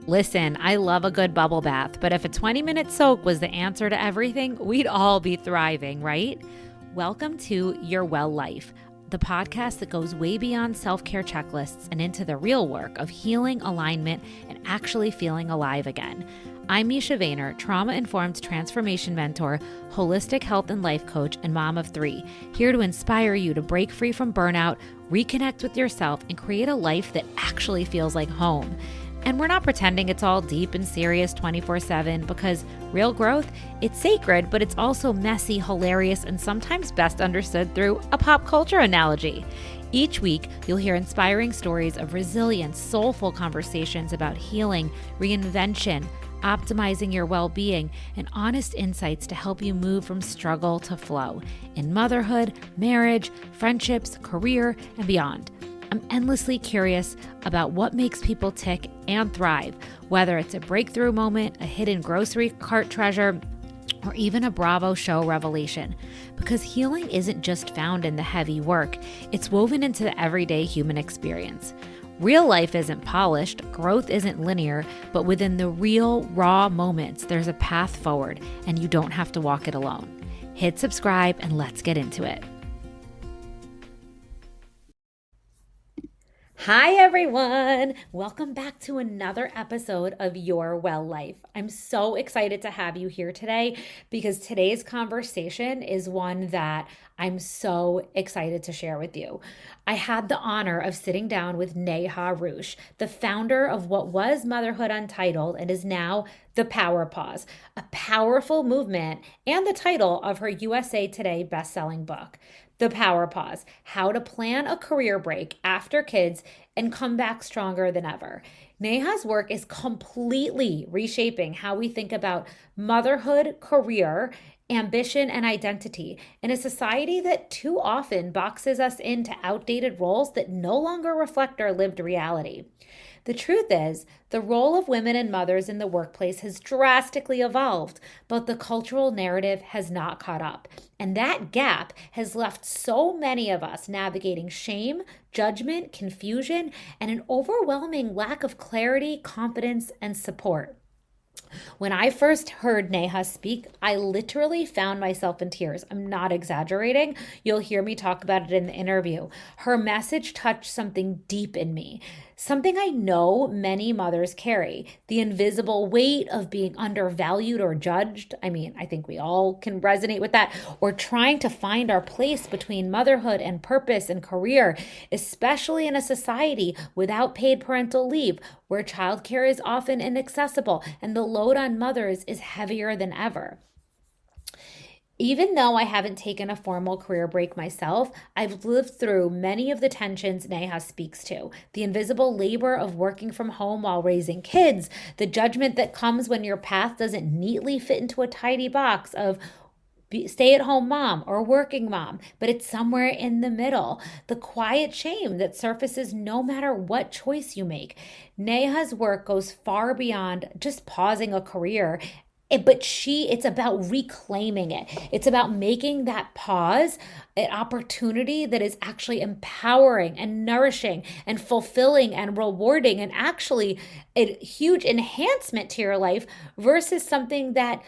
Listen, I love a good bubble bath, but if a 20-minute soak was the answer to everything, we'd all be thriving, right? Welcome to Your Well Life, the podcast that goes way beyond self-care checklists and into the real work of healing, alignment, and actually feeling alive again. I'm Misha Vayner, trauma-informed transformation mentor, holistic health and life coach, and mom of 3, here to inspire you to break free from burnout, reconnect with yourself, and create a life that actually feels like home. And we're not pretending it's all deep and serious 24/7 because real growth, it's sacred, but it's also messy, hilarious, and sometimes best understood through a pop culture analogy. Each week, you'll hear inspiring stories of resilience, soulful conversations about healing, reinvention, optimizing your well-being, and honest insights to help you move from struggle to flow in motherhood, marriage, friendships, career, and beyond. I'm endlessly curious about what makes people tick and thrive, whether it's a breakthrough moment, a hidden grocery cart treasure, or even a Bravo show revelation. Because healing isn't just found in the heavy work, it's woven into the everyday human experience. Real life isn't polished, growth isn't linear, but within the real, raw moments, there's a path forward, and you don't have to walk it alone. Hit subscribe and let's get into it. Hi, everyone. Welcome back to another episode of Your Well Life. I'm so excited to have you here today because today's conversation is one that I'm so excited to share with you. I had the honor of sitting down with Neha Ruch, the founder of what was Motherhood Untitled and is now The Power Pause, a powerful movement and the title of her USA Today bestselling book. The Power Pause, how to plan a career break after kids and come back stronger than ever. Neha's work is completely reshaping how we think about motherhood, career, ambition, and identity in a society that too often boxes us into outdated roles that no longer reflect our lived reality. The truth is, the role of women and mothers in the workplace has drastically evolved, but the cultural narrative has not caught up. And that gap has left so many of us navigating shame, judgment, confusion, and an overwhelming lack of clarity, confidence, and support. When I first heard Neha speak, I literally found myself in tears. I'm not exaggerating. You'll hear me talk about it in the interview. Her message touched something deep in me, something I know many mothers carry, the invisible weight of being undervalued or judged. I mean, I think we all can resonate with that, or trying to find our place between motherhood and purpose and career, especially in a society without paid parental leave, where childcare is often inaccessible and the load on mothers is heavier than ever. Even though I haven't taken a formal career break myself, I've lived through many of the tensions Neha speaks to. The invisible labor of working from home while raising kids, the judgment that comes when your path doesn't neatly fit into a tidy box of stay-at-home mom or working mom, but it's somewhere in the middle. The quiet shame that surfaces no matter what choice you make. Neha's work goes far beyond just pausing a career, but it's about reclaiming it. It's about making that pause an opportunity that is actually empowering and nourishing and fulfilling and rewarding and actually a huge enhancement to your life versus something that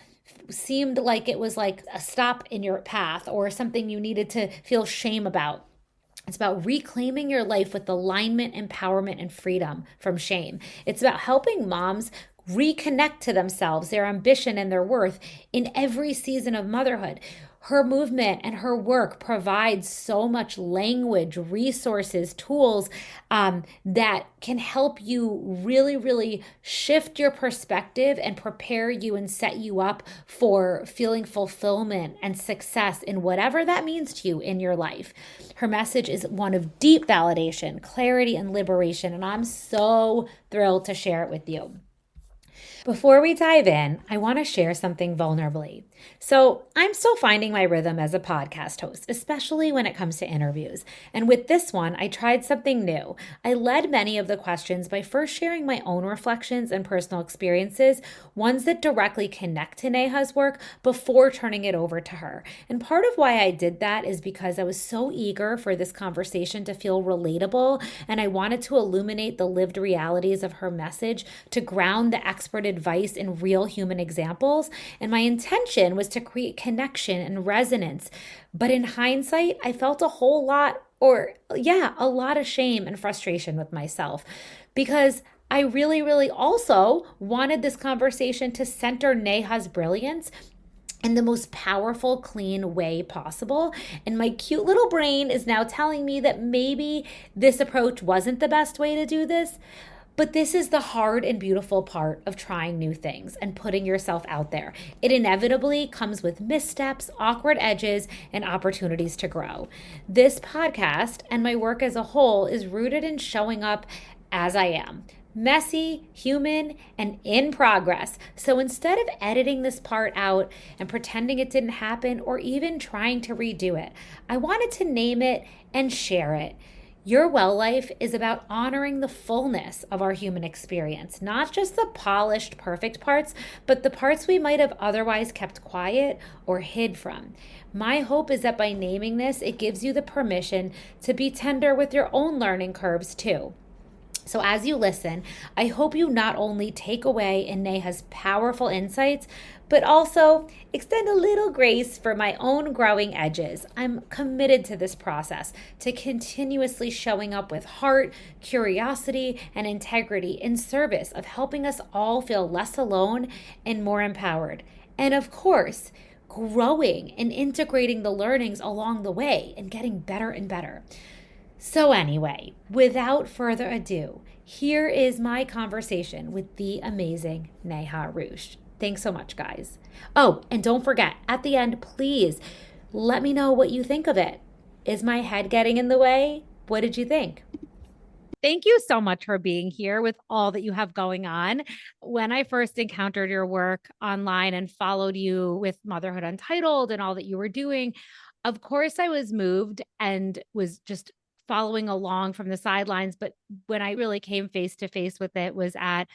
seemed like it was like a stop in your path or something you needed to feel shame about. It's about reclaiming your life with alignment, empowerment, and freedom from shame. It's about helping moms reconnect to themselves, their ambition, and their worth in every season of motherhood. Her movement and her work provides so much language, resources, tools that can help you really, really shift your perspective and prepare you and set you up for feeling fulfillment and success in whatever that means to you in your life. Her message is one of deep validation, clarity, and liberation, and I'm so thrilled to share it with you. Before we dive in, I want to share something vulnerably. So, I'm still finding my rhythm as a podcast host, especially when it comes to interviews. And with this one, I tried something new. I led many of the questions by first sharing my own reflections and personal experiences, ones that directly connect to Neha's work, before turning it over to her. And part of why I did that is because I was so eager for this conversation to feel relatable, and I wanted to illuminate the lived realities of her message to ground the expert advice in real human examples. And my intention was to create connection and resonance. But in hindsight, I felt a whole lot, or yeah, a lot of shame and frustration with myself because I really, really also wanted this conversation to center Neha's brilliance in the most powerful, clean way possible. And my cute little brain is now telling me that maybe this approach wasn't the best way to do this. But this is the hard and beautiful part of trying new things and putting yourself out there. It inevitably comes with missteps, awkward edges, and opportunities to grow. This podcast and my work as a whole is rooted in showing up as I am, messy, human, and in progress. So instead of editing this part out and pretending it didn't happen or even trying to redo it, I wanted to name it and share it. Your well life is about honoring the fullness of our human experience, not just the polished, perfect parts, but the parts we might have otherwise kept quiet or hid from. My hope is that by naming this, it gives you the permission to be tender with your own learning curves too. So, as you listen, I hope you not only take away Neha's powerful insights, but also extend a little grace for my own growing edges. I'm committed to this process, to continuously showing up with heart, curiosity, and integrity in service of helping us all feel less alone and more empowered. And of course, growing and integrating the learnings along the way and getting better and better. So, anyway, without further ado, here is my conversation with the amazing Neha Ruch. Thanks so much, guys. Oh, and don't forget, at the end, please let me know what you think of it. Is my head getting in the way? What did you think? Thank you so much for being here with all that you have going on. When I first encountered your work online and followed you with Motherhood Untitled and all that you were doing, of course, I was moved and was just following along from the sidelines. But when I really came face to face with it was at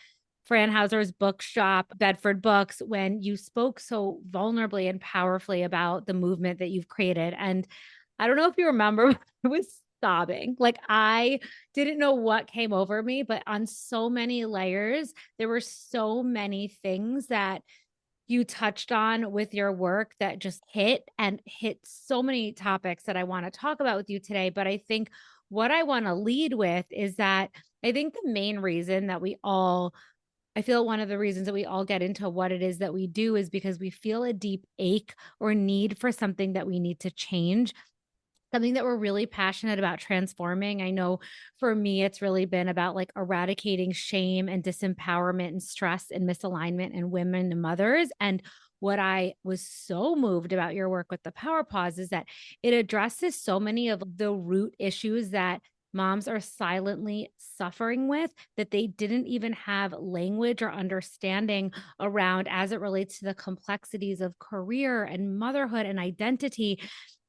Fran Hauser's bookshop, Bedford Books, when you spoke so vulnerably and powerfully about the movement that you've created. And I don't know if you remember, I was sobbing. Like I didn't know what came over me, but on so many layers, there were so many things that you touched on with your work that just hit so many topics that I want to talk about with you today. But I think what I want to lead with is that I think the main reason that I feel one of the reasons that we all get into what it is that we do is because we feel a deep ache or need for something that we need to change, something that we're really passionate about transforming. I know for me, it's really been about like eradicating shame and disempowerment and stress and misalignment in women and mothers. And what I was so moved about your work with the Power Pause is that it addresses so many of the root issues that moms are silently suffering with that they didn't even have language or understanding around as it relates to the complexities of career and motherhood and identity.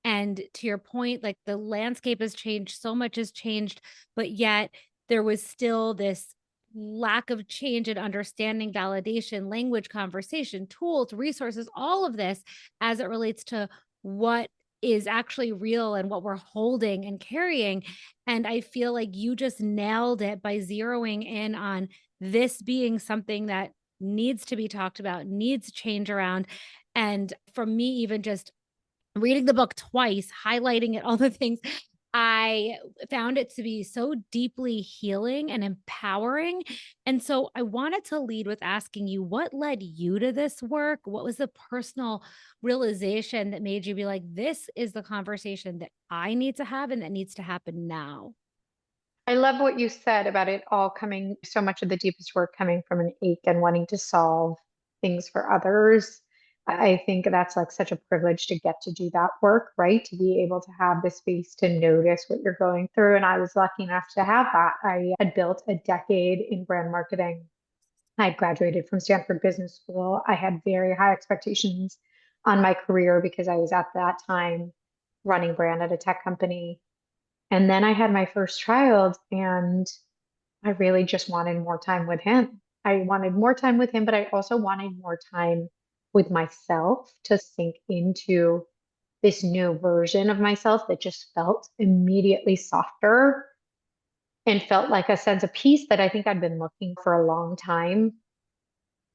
And to your point, like the landscape has changed, so much has changed, but yet there was still this lack of change in understanding, validation, language, conversation, tools, resources, all of this as it relates to what is actually real and what we're holding and carrying. And I feel like you just nailed it by zeroing in on this being something that needs to be talked about, needs change around. And for me, even just reading the book twice, highlighting it, all the things, I found it to be so deeply healing and empowering. And so I wanted to lead with asking you what led you to this work? What was the personal realization that made you be like, this is the conversation that I need to have and that needs to happen now? I love what you said about it all coming, so much of the deepest work coming from an ache and wanting to solve things for others. I think that's like such a privilege to get to do that work, right? To be able to have the space to notice what you're going through. And I was lucky enough to have that. I had built a decade in brand marketing I graduated from Stanford Business School. I had very high expectations on my career because I was at that time running brand at a tech company. And then I had my first child, and I really just wanted more time with him. I wanted more time with him, but I also wanted more time with myself to sink into this new version of myself that just felt immediately softer and felt like a sense of peace that I think I'd been looking for a long time.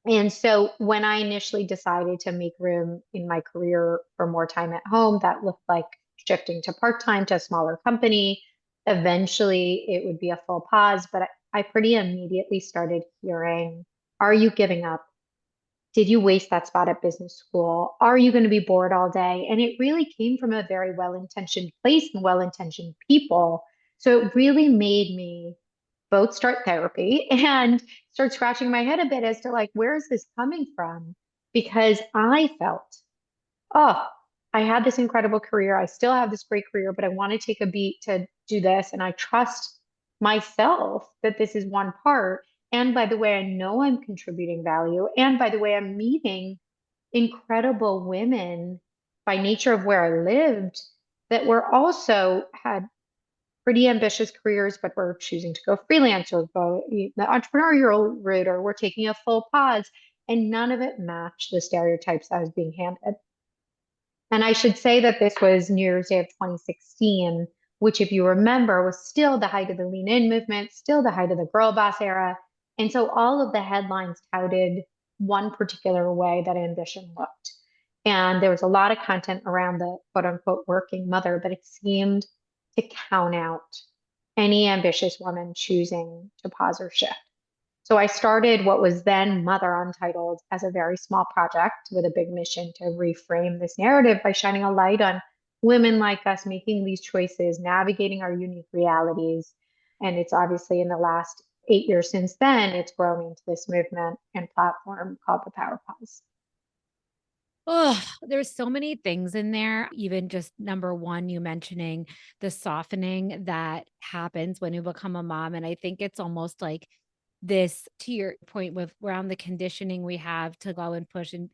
And so when I initially decided to make room in my career for more time at home, that looked like shifting to part-time to a smaller company. Eventually, it would be a full pause, but I pretty immediately started hearing, are you giving up? Did you waste that spot at business school? Are you going to be bored all day? And it really came from a very well-intentioned place and well-intentioned people. So it really made me both start therapy and start scratching my head a bit as to like, where is this coming from? Because I felt, oh, I had this incredible career. I still have this great career, but I want to take a beat to do this. And I trust myself that this is one part. And by the way, I know I'm contributing value. And by the way, I'm meeting incredible women by nature of where I lived that were also had pretty ambitious careers, but we're choosing to go freelance or go the entrepreneurial route, or we're taking a full pause. And none of it matched the stereotypes I was being handed. And I should say that this was New Year's Day of 2016, which, if you remember, was still the height of the lean in movement, still the height of the girl boss era. And so all of the headlines touted one particular way that ambition looked. And there was a lot of content around the quote unquote working mother, but it seemed to count out any ambitious woman choosing to pause or shift. So I started what was then Mother Untitled as a very small project with a big mission to reframe this narrative by shining a light on women like us making these choices, navigating our unique realities. And it's obviously in the last 8 years since then, it's grown into this movement and platform called the Power Pause. Oh, there's so many things in there. Even just number one, you mentioning the softening that happens when you become a mom. And I think it's almost like this, to your point, with around the conditioning we have to go and push, and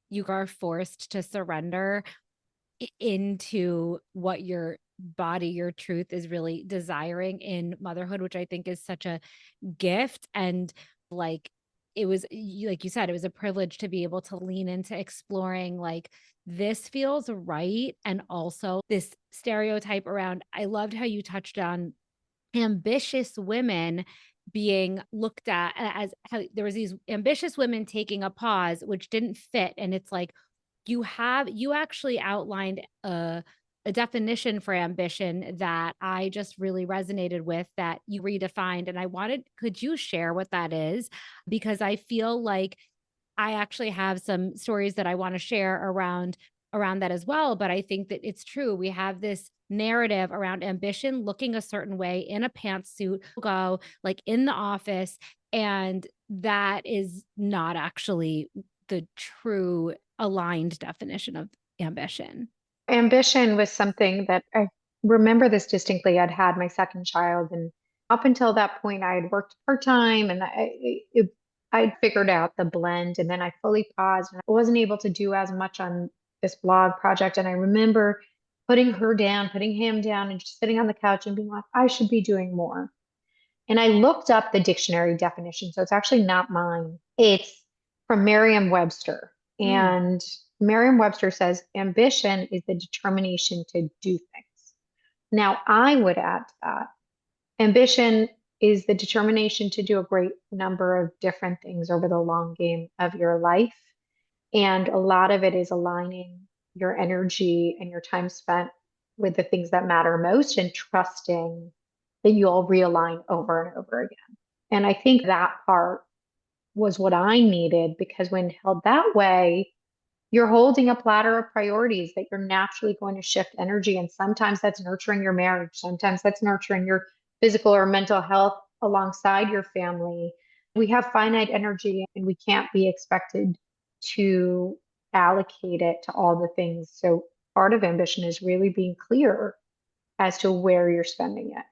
you are forced to surrender into what your body, your truth is really desiring in motherhood, which I think is such a gift. And like, it was like you said, it was a privilege to be able to lean into exploring like this feels right. And also this stereotype around, I loved how you touched on ambitious women being looked at as how there was these ambitious women taking a pause which didn't fit. And it's like you actually outlined a definition for ambition that I just really resonated with, that you redefined. And I wanted, could you share what that is? Because I feel like I actually have some stories that I want to share around that as well. But I think that it's true. We have this narrative around ambition looking a certain way in a pantsuit, go like in the office, and that is not actually the true aligned definition of ambition. Ambition was something that I remember this distinctly. I'd had my second child, and up until that point, I had worked part-time, and I'd figured out the blend, and then I fully paused, and I wasn't able to do as much on this blog project. And I remember putting her down, putting him down, and just sitting on the couch and being like, I should be doing more. And I looked up the dictionary definition. So it's actually not mine. It's from Merriam-Webster. Mm. And Merriam-Webster says ambition is the determination to do things. Now, I would add to that, ambition is the determination to do a great number of different things over the long game of your life. And a lot of it is aligning your energy and your time spent with the things that matter most and trusting that you'll realign over and over again. And I think that part was what I needed, because when held that way, you're holding a platter of priorities that you're naturally going to shift energy. And sometimes that's nurturing your marriage, sometimes that's nurturing your physical or mental health alongside your family. We have finite energy and we can't be expected to allocate it to all the things. So part of ambition is really being clear as to where you're spending it.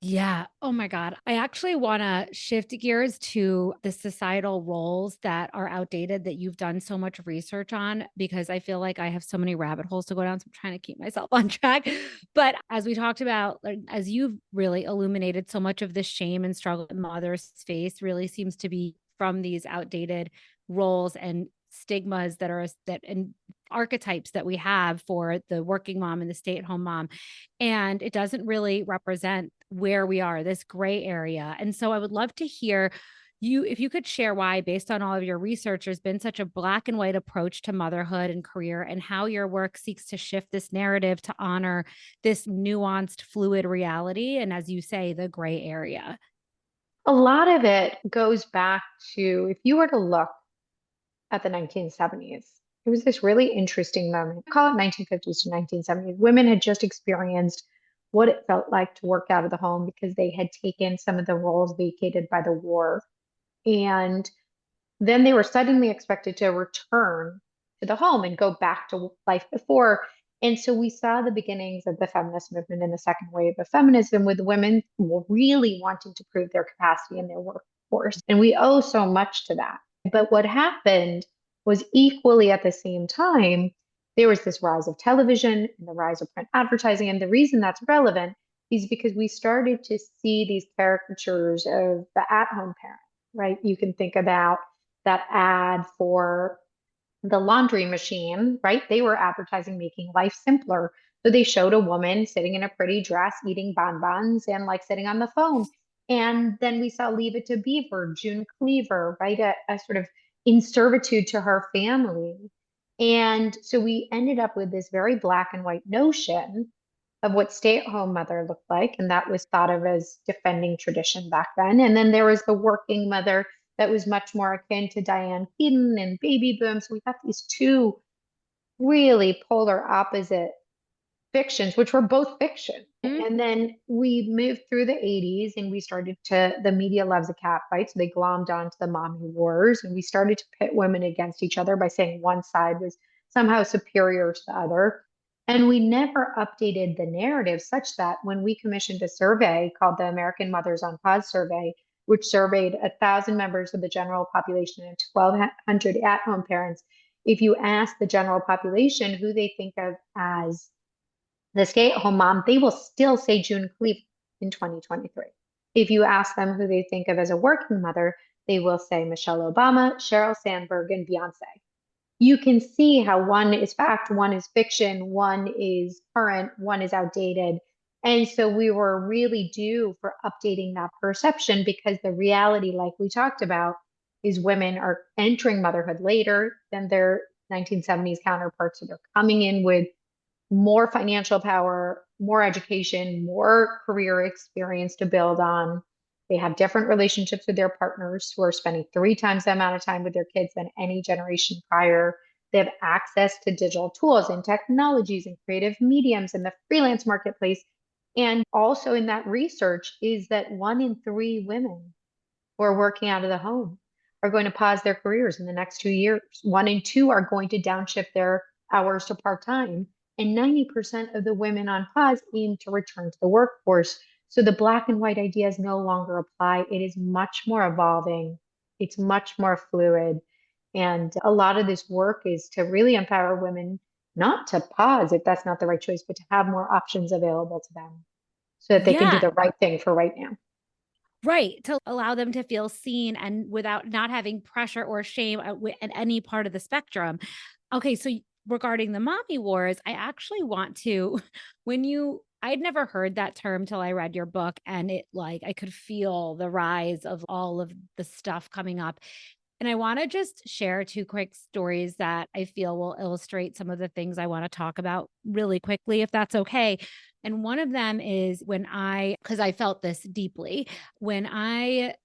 Yeah. Oh my God. I actually want to shift gears to the societal roles that are outdated that you've done so much research on, because I feel like I have so many rabbit holes to go down. So I'm trying to keep myself on track. But as we talked about, like, as you've really illuminated, so much of the shame and struggle that mothers face really seems to be from these outdated roles and stigmas that are that and archetypes that we have for the working mom and the stay-at-home mom, and it doesn't really represent where we are, this gray area. And so I would love to hear you, if you could share why, based on all of your research, there's been such a black and white approach to motherhood and career, and how your work seeks to shift this narrative to honor this nuanced, fluid reality. And as you say, the gray area. A lot of it goes back to if you were to look at the 1970s, it was this really interesting moment. Call it 1950s to 1970s. Women had just experienced what it felt like to work out of the home because they had taken some of the roles vacated by the war. And then they were suddenly expected to return to the home and go back to life before. And so we saw the beginnings of the feminist movement and the second wave of feminism with women really wanting to prove their capacity in their workforce. And we owe so much to that. But what happened was equally at the same time, there was this rise of television and the rise of print advertising. And the reason that's relevant is because we started to see these caricatures of the at home parent, right? You can think about that ad for the laundry machine, right? They were advertising making life simpler. So they showed a woman sitting in a pretty dress, eating bonbons and like sitting on the phone. And then we saw Leave It to Beaver, June Cleaver, right? A sort of in servitude to her family. And so we ended up with this very black and white notion of what stay-at-home mother looked like, and that was thought of as defending tradition back then. And then there was the working mother that was much more akin to Diane Keaton and baby boom. So we got these two really polar opposite fictions, which were both fiction. Mhm. And then we moved through the 80s and we started to, the media loves a cat fight. So they glommed onto the mommy wars and we started to pit women against each other by saying one side was somehow superior to the other. And we never updated the narrative such that when we commissioned a survey called the American Mothers on Pause Survey, which surveyed 1,000 members of the general population and 1,200 at home parents, if you ask the general population who they think of as the stay-at-home mom, they will still say June Cleaver in 2023. If you ask them who they think of as a working mother, they will say Michelle Obama, Sheryl Sandberg, and Beyonce. You can see how one is fact, one is fiction, one is current, one is outdated. And so we were really due for updating that perception because the reality, like we talked about, is women are entering motherhood later than their 1970s counterparts. So they're coming in with more financial power, more education, more career experience to build on. They have different relationships with their partners who are spending 3 times the amount of time with their kids than any generation prior. They have access to digital tools and technologies and creative mediums in the freelance marketplace. And also in that research is that 1 in 3 women who are working out of the home are going to pause their careers in the next 2 years. 1 in 2 are going to downshift their hours to part time. And 90% of the women on pause aim to return to the workforce. So the black and white ideas no longer apply. It is much more evolving, it's much more fluid. And a lot of this work is to really empower women not to pause if that's not the right choice, but to have more options available to them so that they can do Yeah. the right thing for right now. Right, to allow them to feel seen and without not having pressure or shame at any part of the spectrum. Okay, so regarding the mommy wars, I actually want to when you I'd never heard that term till I read your book, and it like I could feel the rise of all of the stuff coming up. And I want to just share two quick stories that I feel will illustrate some of the things I want to talk about really quickly, if that's okay. And one of them is because I felt this deeply I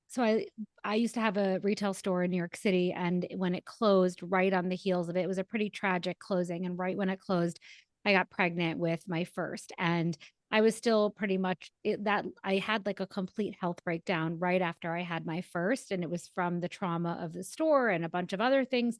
used to have a retail store in New York City. And when it closed, right on the heels of it, it was a pretty tragic closing. And right when it closed, I got pregnant with my first. And I was still pretty much that I had like a complete health breakdown right after I had my first, and it was from the trauma of the store and a bunch of other things.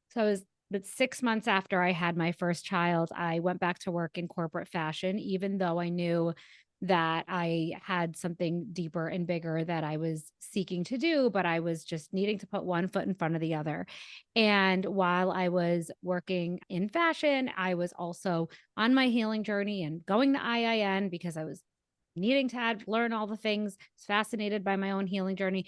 So I was, but 6 months after I had my first child, I went back to work in corporate fashion, even though I knew that I had something deeper and bigger that I was seeking to do, but I was just needing to put one foot in front of the other. And while I was working in fashion, I was also on my healing journey and going to IIN because I was needing to learn all the things. I was fascinated by my own healing journey.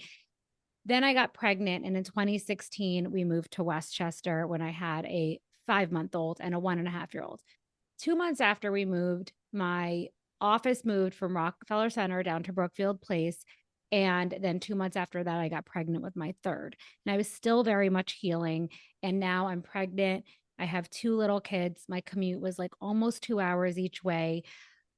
Then I got pregnant, and in 2016, we moved to Westchester when I had a 5-month-old and a 1.5-year-old. 2 months after we moved, my office moved from Rockefeller Center down to Brookfield Place. And then 2 months after that, I got pregnant with my third. And I was still very much healing. And now I'm pregnant. I have two little kids. My commute was like almost 2 hours each way.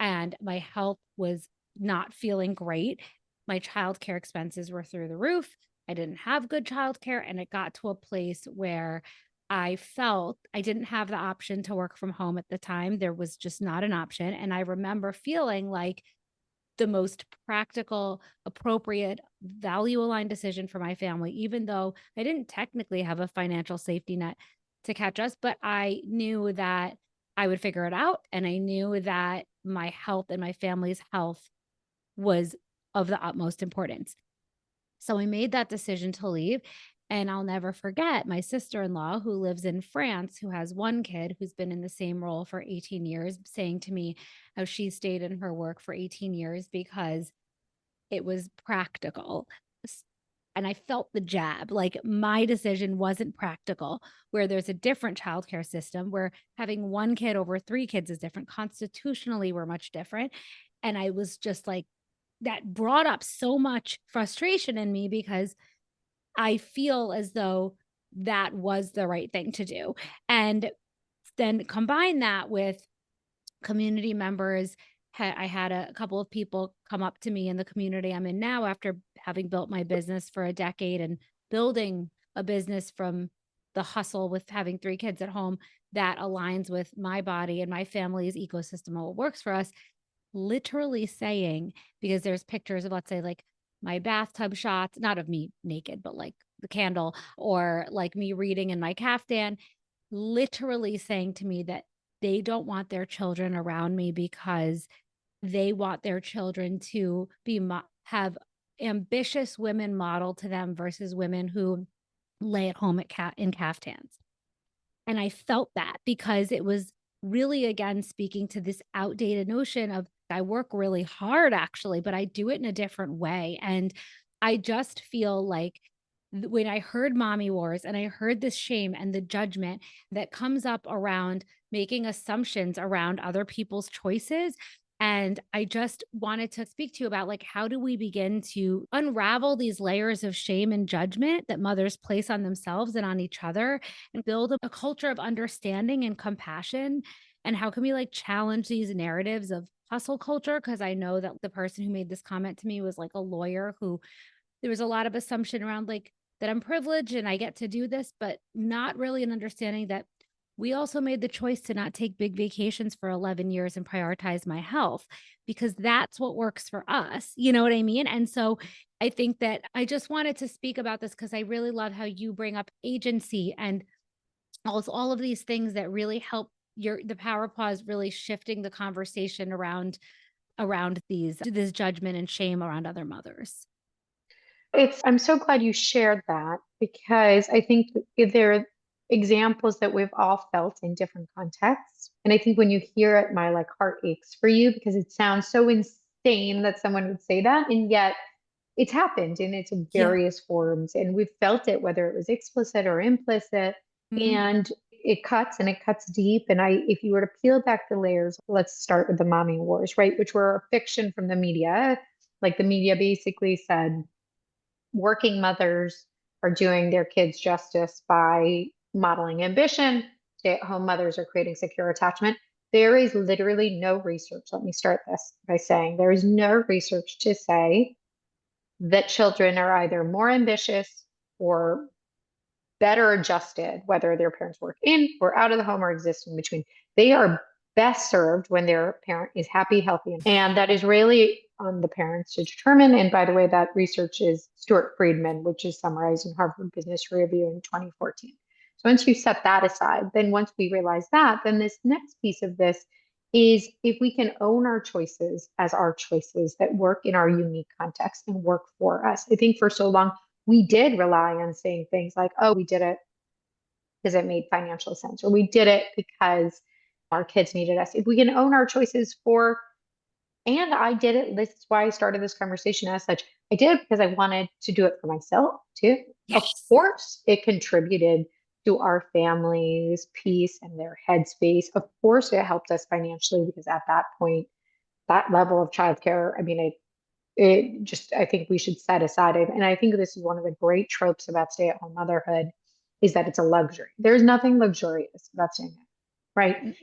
And my health was not feeling great. My childcare expenses were through the roof. I didn't have good childcare. And it got to a place where I felt I didn't have the option to work from home at the time. There was just not an option. And I remember feeling like the most practical, appropriate, value aligned decision for my family, even though I didn't technically have a financial safety net to catch us, but I knew that I would figure it out. And I knew that my health and my family's health was of the utmost importance. So I made that decision to leave. And I'll never forget my sister in law, who lives in France, who has one kid who's been in the same role for 18 years, saying to me how she stayed in her work for 18 years because it was practical. And I felt the jab. Like my decision wasn't practical, where there's a different childcare system where having one kid over three kids is different. Constitutionally, we're much different. And I was just like, that brought up so much frustration in me because I feel as though that was the right thing to do. And then combine that with community members. I had a couple of people come up to me in the community I'm in now after having built my business for a decade and building a business from the hustle with having three kids at home that aligns with my body and my family's ecosystem of what works for us, literally saying, because there's pictures of, let's say, like my bathtub shots, not of me naked, but like the candle, or like me reading in my caftan, literally saying to me that they don't want their children around me because they want their children to have ambitious women model to them versus women who lay at home in caftans. And I felt that because it was really, again, speaking to this outdated notion of I work really hard, actually, but I do it in a different way. And I just feel like when I heard mommy wars and I heard this shame and the judgment that comes up around making assumptions around other people's choices. And I just wanted to speak to you about, like, how do we begin to unravel these layers of shame and judgment that mothers place on themselves and on each other, and build a culture of understanding and compassion? And how can we like challenge these narratives of hustle culture? Because I know that the person who made this comment to me was like a lawyer who, there was a lot of assumption around like that I'm privileged and I get to do this, but not really an understanding that we also made the choice to not take big vacations for 11 years and prioritize my health because that's what works for us. You know what I mean? And so I think that I just wanted to speak about this because I really love how you bring up agency and also all of these things that really help the power pause really shifting the conversation around these this judgment and shame around other mothers. I'm so glad you shared that because I think there are examples that we've all felt in different contexts. And I think when you hear it, my like heart aches for you because it sounds so insane that someone would say that. And yet it's happened in its Yeah. various forms. And we've felt it, whether it was explicit or implicit. Mhm. And it cuts deep. And if you were to peel back the layers, let's start with the mommy wars, right? Which were a fiction from the media. Like the media basically said, working mothers are doing their kids justice by modeling ambition. Stay-at-home mothers are creating secure attachment. There is literally no research. Let me start this by saying there is no research to say that children are either more ambitious or better adjusted, whether their parents work in or out of the home or exist in between. They are best served when their parent is happy, healthy, and that is really on the parents to determine. And by the way, that research is Stuart Friedman, which is summarized in Harvard Business Review in 2014. So once you set that aside, then once we realize that, then this next piece of this is if we can own our choices as our choices that work in our unique context and work for us. I think for so long, we did rely on saying things like, oh, we did it because it made financial sense, or we did it because our kids needed us. If we can own our choices for, and I did it, this is why I started this conversation as such. I did it because I wanted to do it for myself too. Of Yes. course, it contributed to our family's peace and their headspace. Of course, it helped us financially because at that point, that level of childcare, I mean, it just, I think we should set aside it. And I think this is one of the great tropes about stay-at-home motherhood is that it's a luxury. There's nothing luxurious about staying at, right?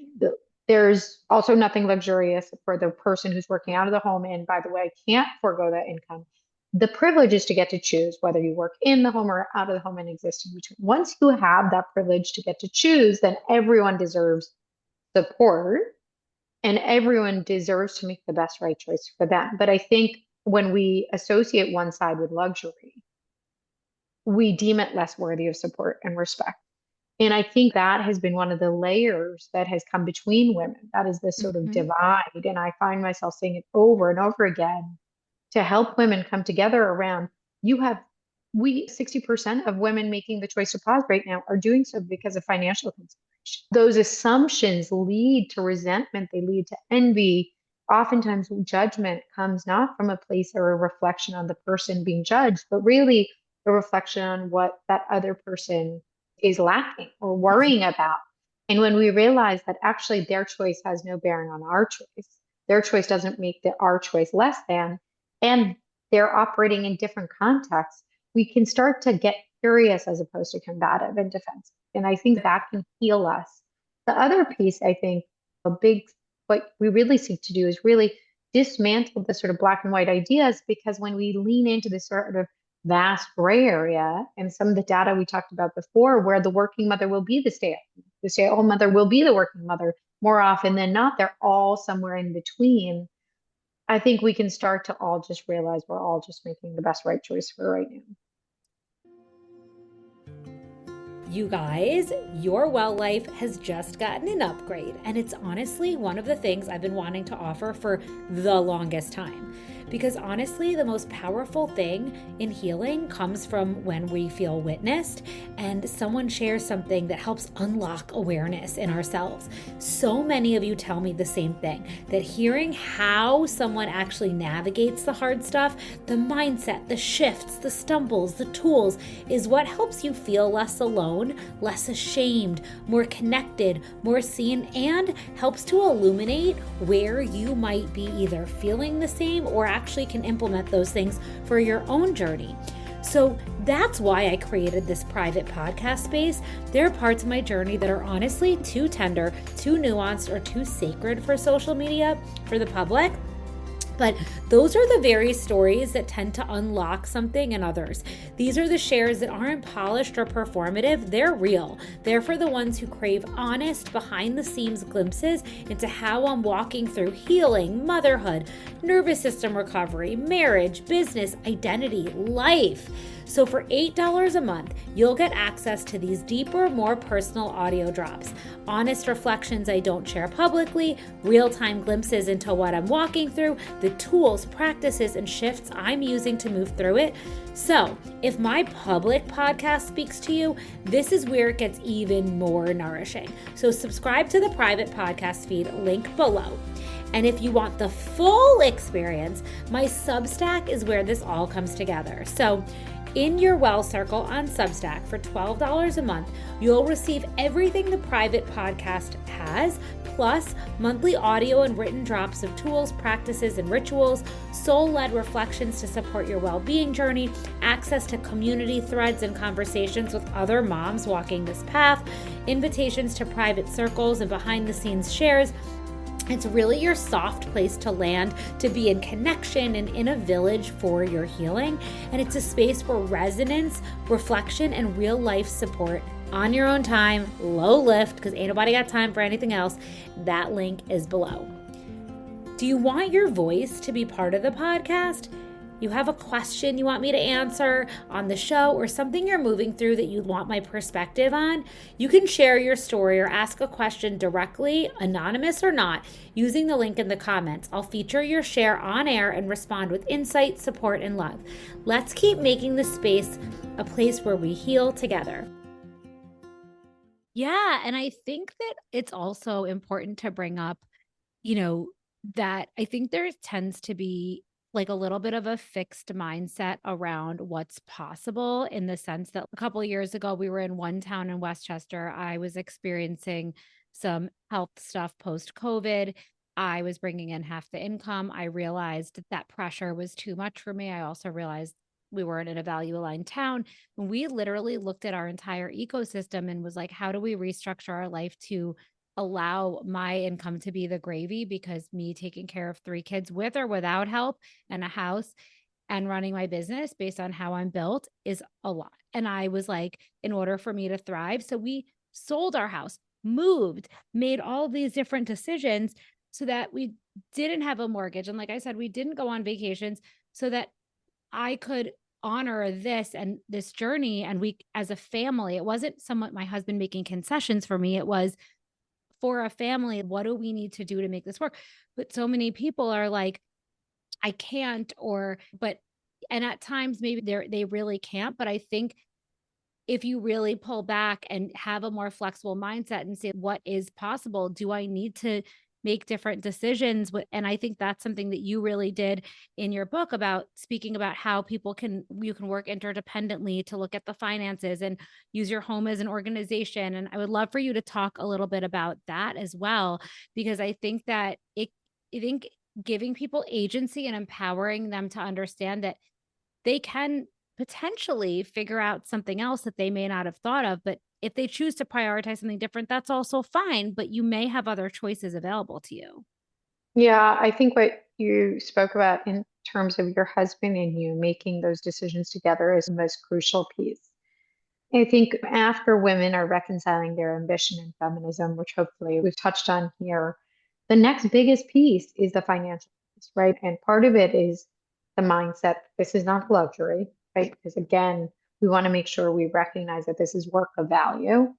There's also nothing luxurious for the person who's working out of the home. And by the way, can't forego that income. The privilege is to get to choose whether you work in the home or out of the home and exist in between. Once you have that privilege to get to choose, then everyone deserves support and everyone deserves to make the best right choice for them. But I think when we associate one side with luxury, we deem it less worthy of support and respect. And I think that has been one of the layers that has come between women. That is this sort of Mm-hmm. divide. And I find myself saying it over and over again to help women come together around you have we 60% of women making the choice to pause right now are doing so because of financial consideration. Those assumptions lead to resentment, they lead to envy. Oftentimes judgment comes not from a place or a reflection on the person being judged, but really a reflection on what that other person is lacking or worrying about. And when we realize that actually their choice has no bearing on our choice, their choice doesn't make our choice less than, and they're operating in different contexts, we can start to get curious as opposed to combative and defensive. And I think that can heal us. The other piece, I think, what we really seek to do is really dismantle the sort of black and white ideas, because when we lean into this sort of vast gray area and some of the data we talked about before, where the working mother will be the stay-at-home mother will be the working mother more often than not, they're all somewhere in between. I think we can start to all just realize we're all just making the best right choice for right now. You guys, your well life has just gotten an upgrade, and it's honestly one of the things I've been wanting to offer for the longest time. Because honestly, the most powerful thing in healing comes from when we feel witnessed and someone shares something that helps unlock awareness in ourselves. So many of you tell me the same thing, that hearing how someone actually navigates the hard stuff, the mindset, the shifts, the stumbles, the tools, is what helps you feel less alone, less ashamed, more connected, more seen, and helps to illuminate where you might be either feeling the same or actually can implement those things for your own journey. So that's why I created this private podcast space. There are parts of my journey that are honestly too tender, too nuanced, or too sacred for social media, for the public. But those are the very stories that tend to unlock something in others. These are the shares that aren't polished or performative. They're real. They're for the ones who crave honest, behind-the-scenes glimpses into how I'm walking through healing, motherhood, nervous system recovery, marriage, business, identity, life. So for $8 a month, you'll get access to these deeper, more personal audio drops, honest reflections I don't share publicly, real-time glimpses into what I'm walking through, the tools, practices, and shifts I'm using to move through it. So if my public podcast speaks to you, this is where it gets even more nourishing. So subscribe to the private podcast feed, link below. And if you want the full experience, my Substack is where this all comes together. So in your Well Circle on Substack for $12 a month, you'll receive everything the private podcast has, plus monthly audio and written drops of tools, practices, and rituals, soul-led reflections to support your well-being journey, access to community threads and conversations with other moms walking this path, invitations to private circles and behind-the-scenes shares. It's really your soft place to land, to be in connection and in a village for your healing. And it's a space for resonance, reflection, and real life support on your own time, low lift, because ain't nobody got time for anything else. That link is below. Do you want your voice to be part of the podcast? you have a question you want me to answer on the show, or something you're moving through that you want my perspective on, you can share your story or ask a question directly, anonymous or not, using the link in the comments. I'll feature your share on air and respond with insight, support, and love. Let's keep making this space a place where we heal together. Yeah. And I think that it's also important to bring up, that I think there tends to be like a little bit of a fixed mindset around what's possible, in the sense that a couple of years ago, we were in one town in Westchester. I was experiencing some health stuff post COVID. I was bringing in half the income. I realized that pressure was too much for me. I also realized we weren't in a value aligned town. We literally looked at our entire ecosystem and was like, how do we restructure our life to allow my income to be the gravy? Because me taking care of 3 kids with or without help and a house and running my business based on how I'm built is a lot. And I was like, in order for me to thrive, so we sold our house, moved, made all these different decisions so that we didn't have a mortgage. And like I said, we didn't go on vacations, so that I could honor this and this journey. And we, as a family, it wasn't somewhat my husband making concessions for me. It was for a family, what do we need to do to make this work? But so many people are like, I can't, and at times maybe they really can't. But I think if you really pull back and have a more flexible mindset and say, what is possible? Do I need to make different decisions? And I think that's something that you really did in your book, about speaking about how you can work interdependently to look at the finances and use your home as an organization. And I would love for you to talk a little bit about that as well, because I think that I think giving people agency and empowering them to understand that they can potentially figure out something else that they may not have thought of. But if they choose to prioritize something different, that's also fine. But you may have other choices available to you. Yeah, I think what you spoke about in terms of your husband and you making those decisions together is the most crucial piece. I think after women are reconciling their ambition and feminism, which hopefully we've touched on here, the next biggest piece is the financial piece, right? And part of it is the mindset. This is not luxury, right? Because again, we want to make sure we recognize that this is work of value.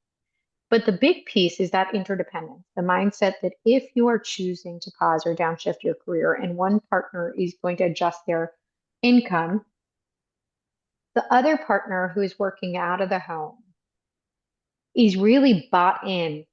But the big piece is that interdependence, the mindset that if you are choosing to pause or downshift your career and one partner is going to adjust their income, the other partner who is working out of the home is really bought in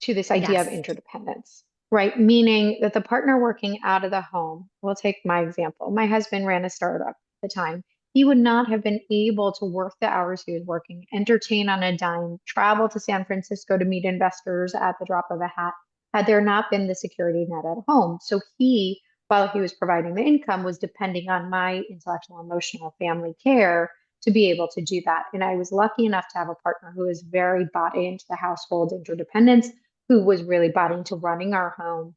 to this idea of Yes. interdependence, right? Meaning that the partner working out of the home, we'll take my example. My husband ran a startup at the time. He would not have been able to work the hours he was working, entertain on a dime, travel to San Francisco to meet investors at the drop of a hat, had there not been the security net at home. So he, while he was providing the income, was depending on my intellectual, emotional family care to be able to do that. And I was lucky enough to have a partner who was very bought into the household interdependence, who was really bought into running our home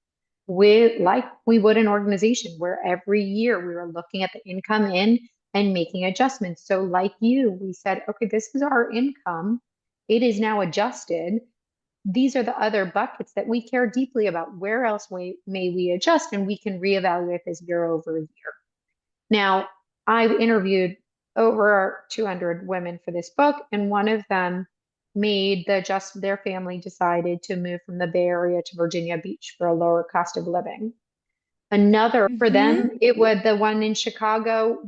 with like we would an organization where every year we were looking at the income in and making adjustments. So like you, we said, okay, this is our income. It is now adjusted. These are the other buckets that we care deeply about. Where else may we adjust? And we can reevaluate this year over year. Now, I've interviewed over 200 women for this book, and one of them made their family decided to move from the Bay Area to Virginia Beach for a lower cost of living. Another for Mm-hmm. them, it was the one in Chicago.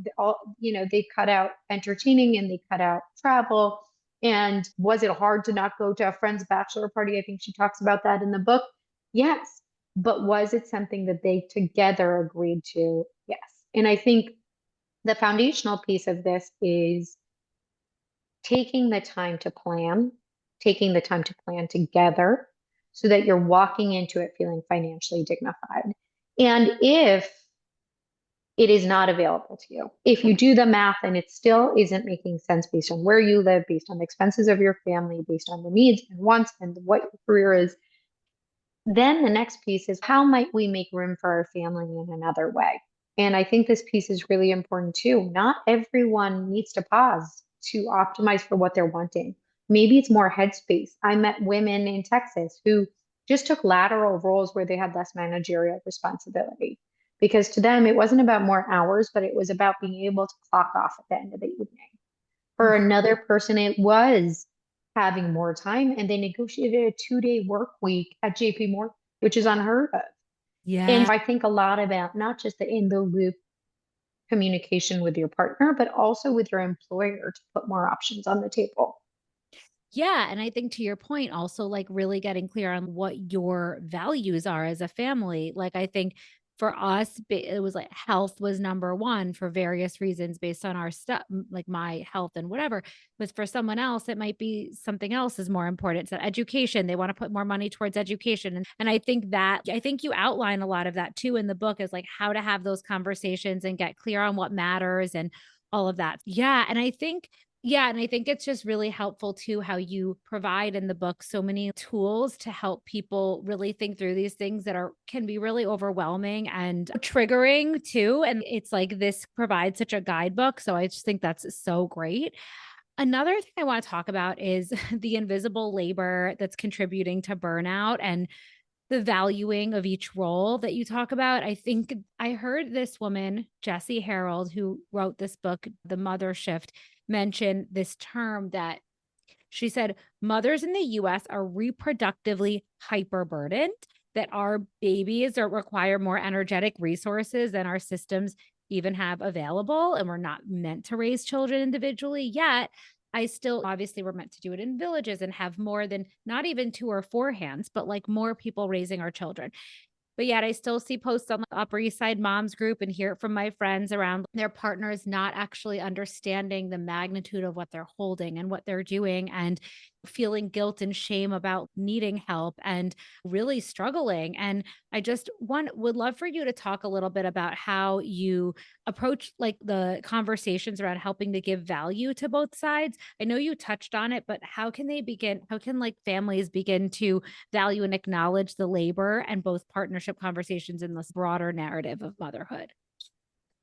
They cut out entertaining and they cut out travel. And was it hard to not go to a friend's bachelor party? I think she talks about that in the book. Yes. But was it something that they together agreed to? Yes. And I think the foundational piece of this is taking the time to plan, taking the time to plan together so that you're walking into it feeling financially dignified. And if it is not available to you, if you do the math and it still isn't making sense based on where you live, based on the expenses of your family, based on the needs and wants and what your career is, then the next piece is how might we make room for our family in another way? And I think this piece is really important too. Not everyone needs to pause to optimize for what they're wanting. Maybe it's more headspace. I met women in Texas who just took lateral roles where they had less managerial responsibility. because to them, it wasn't about more hours, but it was about being able to clock off at the end of the evening. For another person, it was having more time, and they negotiated a 2-day work week at JP Morgan, which is unheard of. And Yeah. I think a lot about not just the in the loop communication with your partner, but also with your employer to put more options on the table. Yeah. And I think to your point, also like really getting clear on what your values are as a family. Like, I think for us, it was like health was number one for various reasons based on our stuff, like my health and whatever. But for someone else, it might be something else is more important. So, education, they want to put more money towards education. And I think you outline a lot of that too in the book is like how to have those conversations and get clear on what matters and all of that. Yeah, and I think it's just really helpful too how you provide in the book so many tools to help people really think through these things that are can be really overwhelming and triggering too. And it's like this provides such a guidebook. So I just think that's so great. Another thing I want to talk about is the invisible labor that's contributing to burnout and the valuing of each role that you talk about. I think I heard this woman, Jessie Harold, who wrote this book, The Mother Shift, mention this term that she said mothers in the US are reproductively hyperburdened, that our babies require more energetic resources than our systems even have available. And we're not meant to raise children individually yet. I still obviously we're meant to do it in villages and have more than not even two or four hands, but like more people raising our children. But yet I still see posts on the Upper East Side Moms group and hear it from my friends around their partners not actually understanding the magnitude of what they're holding and what they're doing and feeling guilt and shame about needing help and really struggling. And I just would love for you to talk a little bit about how you approach like the conversations around helping to give value to both sides. I know you touched on it, but how can like families begin to value and acknowledge the labor and both partnership conversations in this broader narrative of motherhood?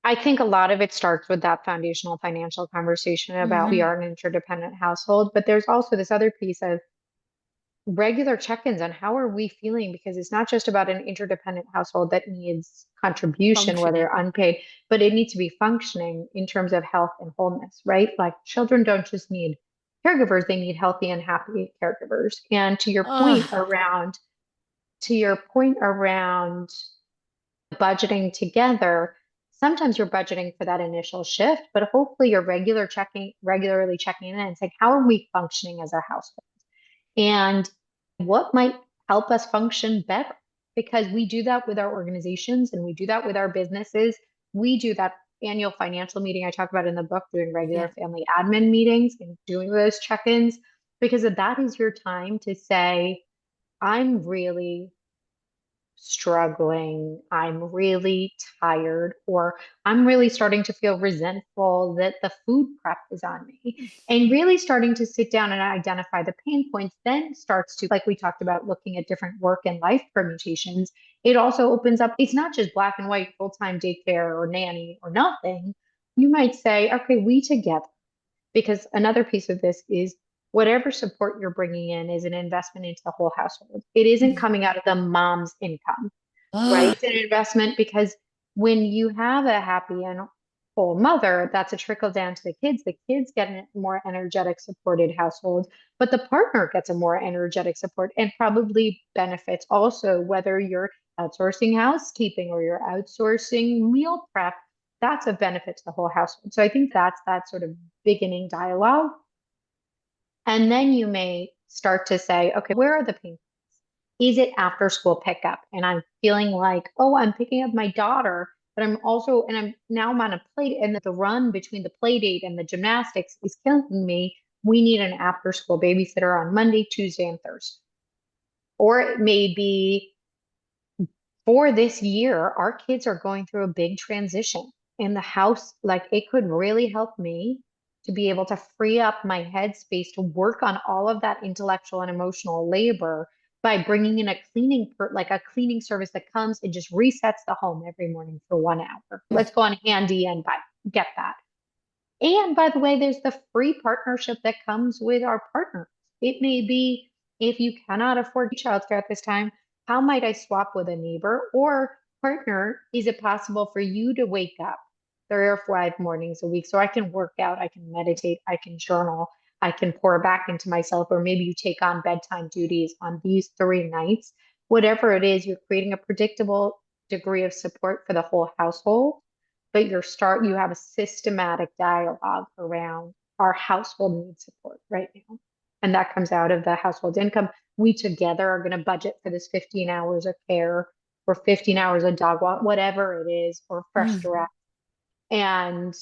I think a lot of it starts with that foundational financial conversation about we Mhm. are an interdependent household, but there's also this other piece of regular check-ins on how are we feeling, because it's not just about an interdependent household that needs contribution, Functioning. whether unpaid, but it needs to be functioning in terms of health and wholeness, right? Like children don't just need caregivers, they need healthy and happy caregivers. And Ugh. to your point around budgeting together, sometimes you're budgeting for that initial shift, but hopefully you're regularly checking in and saying, how are we functioning as a household? And what might help us function better? Because we do that with our organizations and we do that with our businesses. We do that annual financial meeting I talk about in the book, doing regular Yeah. family admin meetings and doing those check-ins, because that is your time to say, I'm really struggling, I'm really tired, or I'm really starting to feel resentful that the food prep is on me. And really starting to sit down and identify the pain points then starts to, like we talked about, looking at different work and life permutations. It also opens up, it's not just black and white, full-time daycare or nanny or nothing. You might say, okay, we together, because another piece of this is whatever support you're bringing in is an investment into the whole household. It isn't coming out of the mom's income, right? Ugh. It's an investment because when you have a happy and whole mother, that's a trickle down to the kids. The kids get a more energetic, supported household, but the partner gets a more energetic support and probably benefits also, whether you're outsourcing housekeeping or you're outsourcing meal prep, that's a benefit to the whole household. So I think that's that sort of beginning dialogue. And then you may start to say, okay, where are the pain? Is it after school pickup? And I'm feeling like, oh, I'm picking up my daughter, but I'm on a play, and the run between the play date and the gymnastics is killing me. We need an after school babysitter on Monday, Tuesday, and Thursday. Or it may be for this year, our kids are going through a big transition in the house. Like it could really help me to be able to free up my headspace to work on all of that intellectual and emotional labor by bringing in like a cleaning service that comes and just resets the home every morning for 1 hour. Let's go on Handy and buy, get that. And by the way, there's the free partnership that comes with our partners. It may be if you cannot afford childcare at this time, how might I swap with a neighbor? Or partner, is it possible for you to wake up 3 or 5 mornings a week so I can work out, I can meditate, I can journal, I can pour back into myself, or maybe you take on bedtime duties on these 3 nights. Whatever it is, you're creating a predictable degree of support for the whole household, but you have a systematic dialogue around our household needs support right now. And that comes out of the household income. We together are going to budget for this 15 hours of care or 15 hours of dog walk, whatever it is, or fresh Mm. direct. And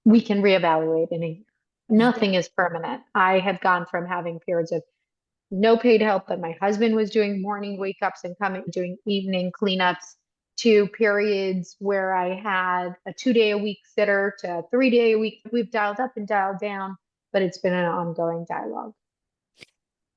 we can reevaluate in a year. Yeah. Nothing is permanent. I have gone from having periods of no paid help, but my husband was doing morning wake ups and coming doing evening cleanups, to periods where I had a 2 day a week sitter to a 3 day a week. We've dialed up and dialed down, but it's been an ongoing dialogue.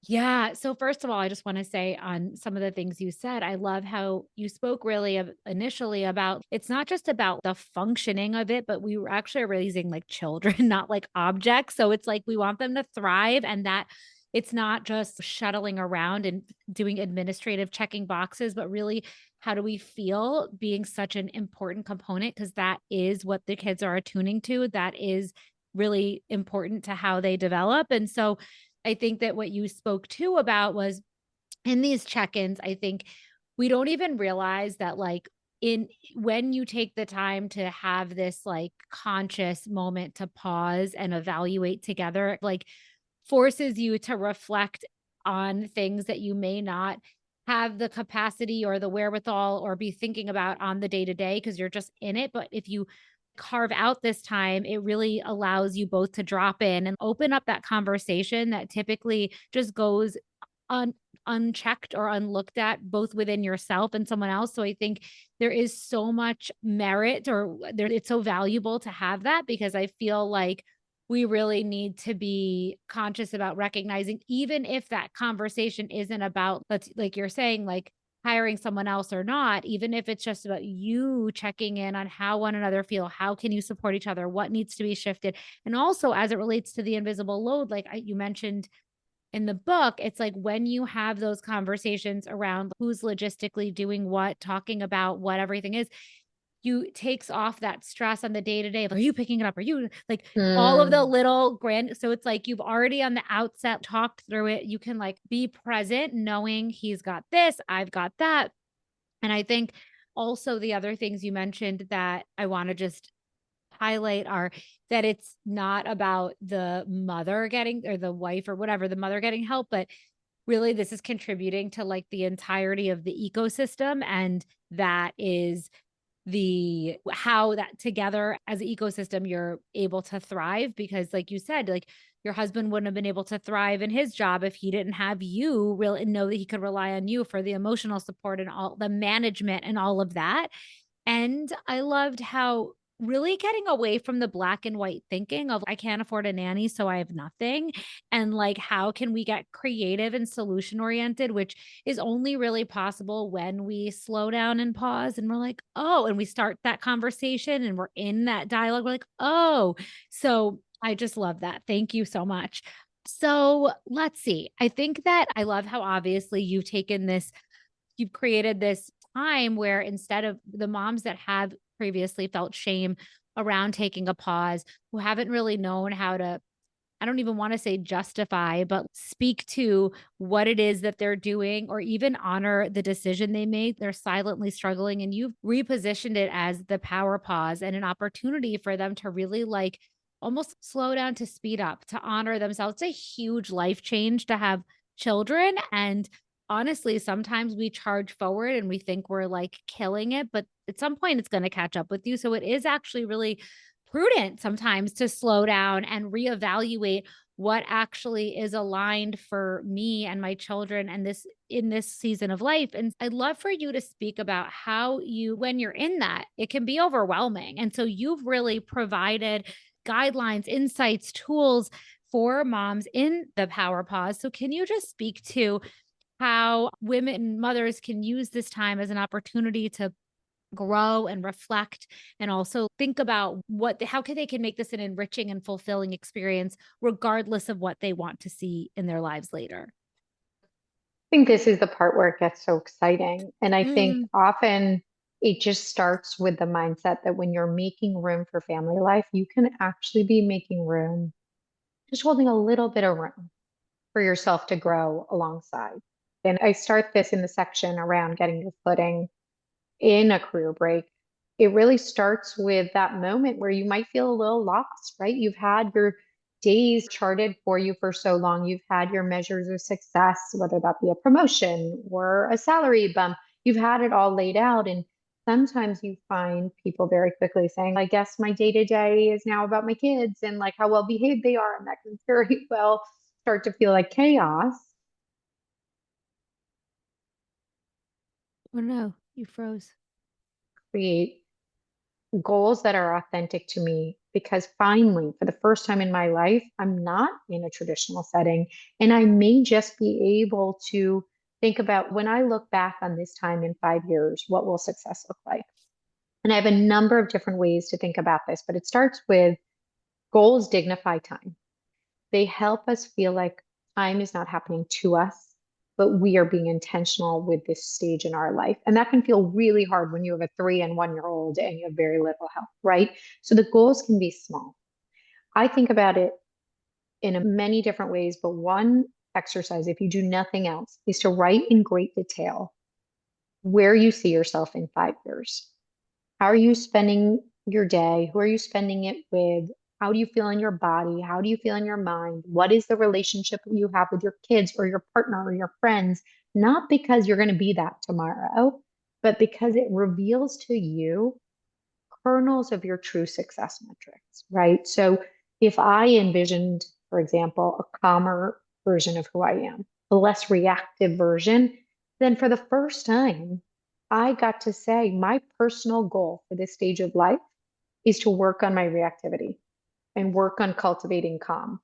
Yeah. So first of all, I just want to say on some of the things you said, I love how you spoke really initially about it's not just about the functioning of it, but we were actually raising like children, not like objects. So it's like we want them to thrive and that it's not just shuttling around and doing administrative checking boxes, but really how do we feel being such an important component? Because that is what the kids are attuning to. That is really important to how they develop. And so I think that what you spoke to about was in these check-ins, I think we don't even realize that like in when you take the time to have this like conscious moment to pause and evaluate together, like forces you to reflect on things that you may not have the capacity or the wherewithal or be thinking about on the day to day because you're just in it. But if you carve out this time, it really allows you both to drop in and open up that conversation that typically just goes un- unchecked or unlooked at both within yourself and someone else. So I think there is so much merit or there it's so valuable to have that because I feel like we really need to be conscious about recognizing even if that conversation isn't about let's like you're saying like hiring someone else or not, even if it's just about you checking in on how one another feel, how can you support each other, what needs to be shifted. And also as it relates to the invisible load, like you mentioned in the book, it's like when you have those conversations around who's logistically doing what, talking about what everything is, you takes off that stress on the day to day. Are you picking it up? Are you like all of the Mm. little grand? So it's like you've already on the outset talked through it. You can like be present knowing he's got this, I've got that. And I think also the other things you mentioned that I want to just highlight are that it's not about the mother getting or the wife or whatever, the mother getting help, but really this is contributing to like the entirety of the ecosystem. And that is the how that together as an ecosystem you're able to thrive because like you said like your husband wouldn't have been able to thrive in his job if he didn't have you really know that he could rely on you for the emotional support and all the management and all of that. And I loved how really getting away from the black and white thinking of I can't afford a nanny, so I have nothing. And like, how can we get creative and solution oriented, which is only really possible when we slow down and pause and we're like, oh, and we start that conversation and we're in that dialogue. We're like, oh, so I just love that. Thank you so much. So let's see. I think that I love how obviously you've created this time where instead of the moms that have previously felt shame around taking a pause, who haven't really known how to, I don't even want to say justify, but speak to what it is that they're doing or even honor the decision they made. They're silently struggling, and you've repositioned it as the power pause and an opportunity for them to really like almost slow down to speed up, to honor themselves. It's a huge life change to have children. And honestly, sometimes we charge forward and we think we're like killing it, but at some point it's going to catch up with you. So it is actually really prudent sometimes to slow down and reevaluate what actually is aligned for me and my children and this in this season of life. And I'd love for you to speak about how you when you're in that it can be overwhelming, and so you've really provided guidelines, insights, tools for moms in the power pause. So can you just speak to how women mothers can use this time as an opportunity to grow and reflect and also think about how can they can make this an enriching and fulfilling experience regardless of what they want to see in their lives later. I think this is the part where it gets so exciting. And I think Mm, often It just starts with the mindset that when you're making room for family life, you can actually be making room, just holding a little bit of room for yourself to grow alongside. And I start this in the section around getting your footing in a career break. It really starts with that moment where you might feel a little lost, right? You've had your days charted for you for so long. You've had your measures of success, whether that be a promotion or a salary bump. You've had it all laid out. And sometimes you find people very quickly saying, I guess my day to day is now about my kids and like how well behaved they are. And that can very well start to feel like chaos, Oh no, you froze. create goals that are authentic to me because finally, for the first time in my life, I'm not in a traditional setting. And I may just be able to think about when I look back on this time in 5 years, what will success look like? And I have a number of different ways to think about this, but it starts with goals dignify time. They help us feel like time is not happening to us, but we are being intentional with this stage in our life. And that can feel really hard when you have a 3 and 1 year old and you have very little help, right? So the goals can be small. I think about it in many different ways, but one exercise, if you do nothing else, is to write in great detail where you see yourself in 5 years. How are you spending your day? Who are you spending it with? How do you feel in your body? How do you feel in your mind? What is the relationship you have with your kids or your partner or your friends? Not because you're going to be that tomorrow, but because it reveals to you kernels of your true success metrics, right? So if I envisioned, for example, a calmer version of who I am, a less reactive version, then for the first time, I got to say my personal goal for this stage of life is to work on my reactivity and work on cultivating calm.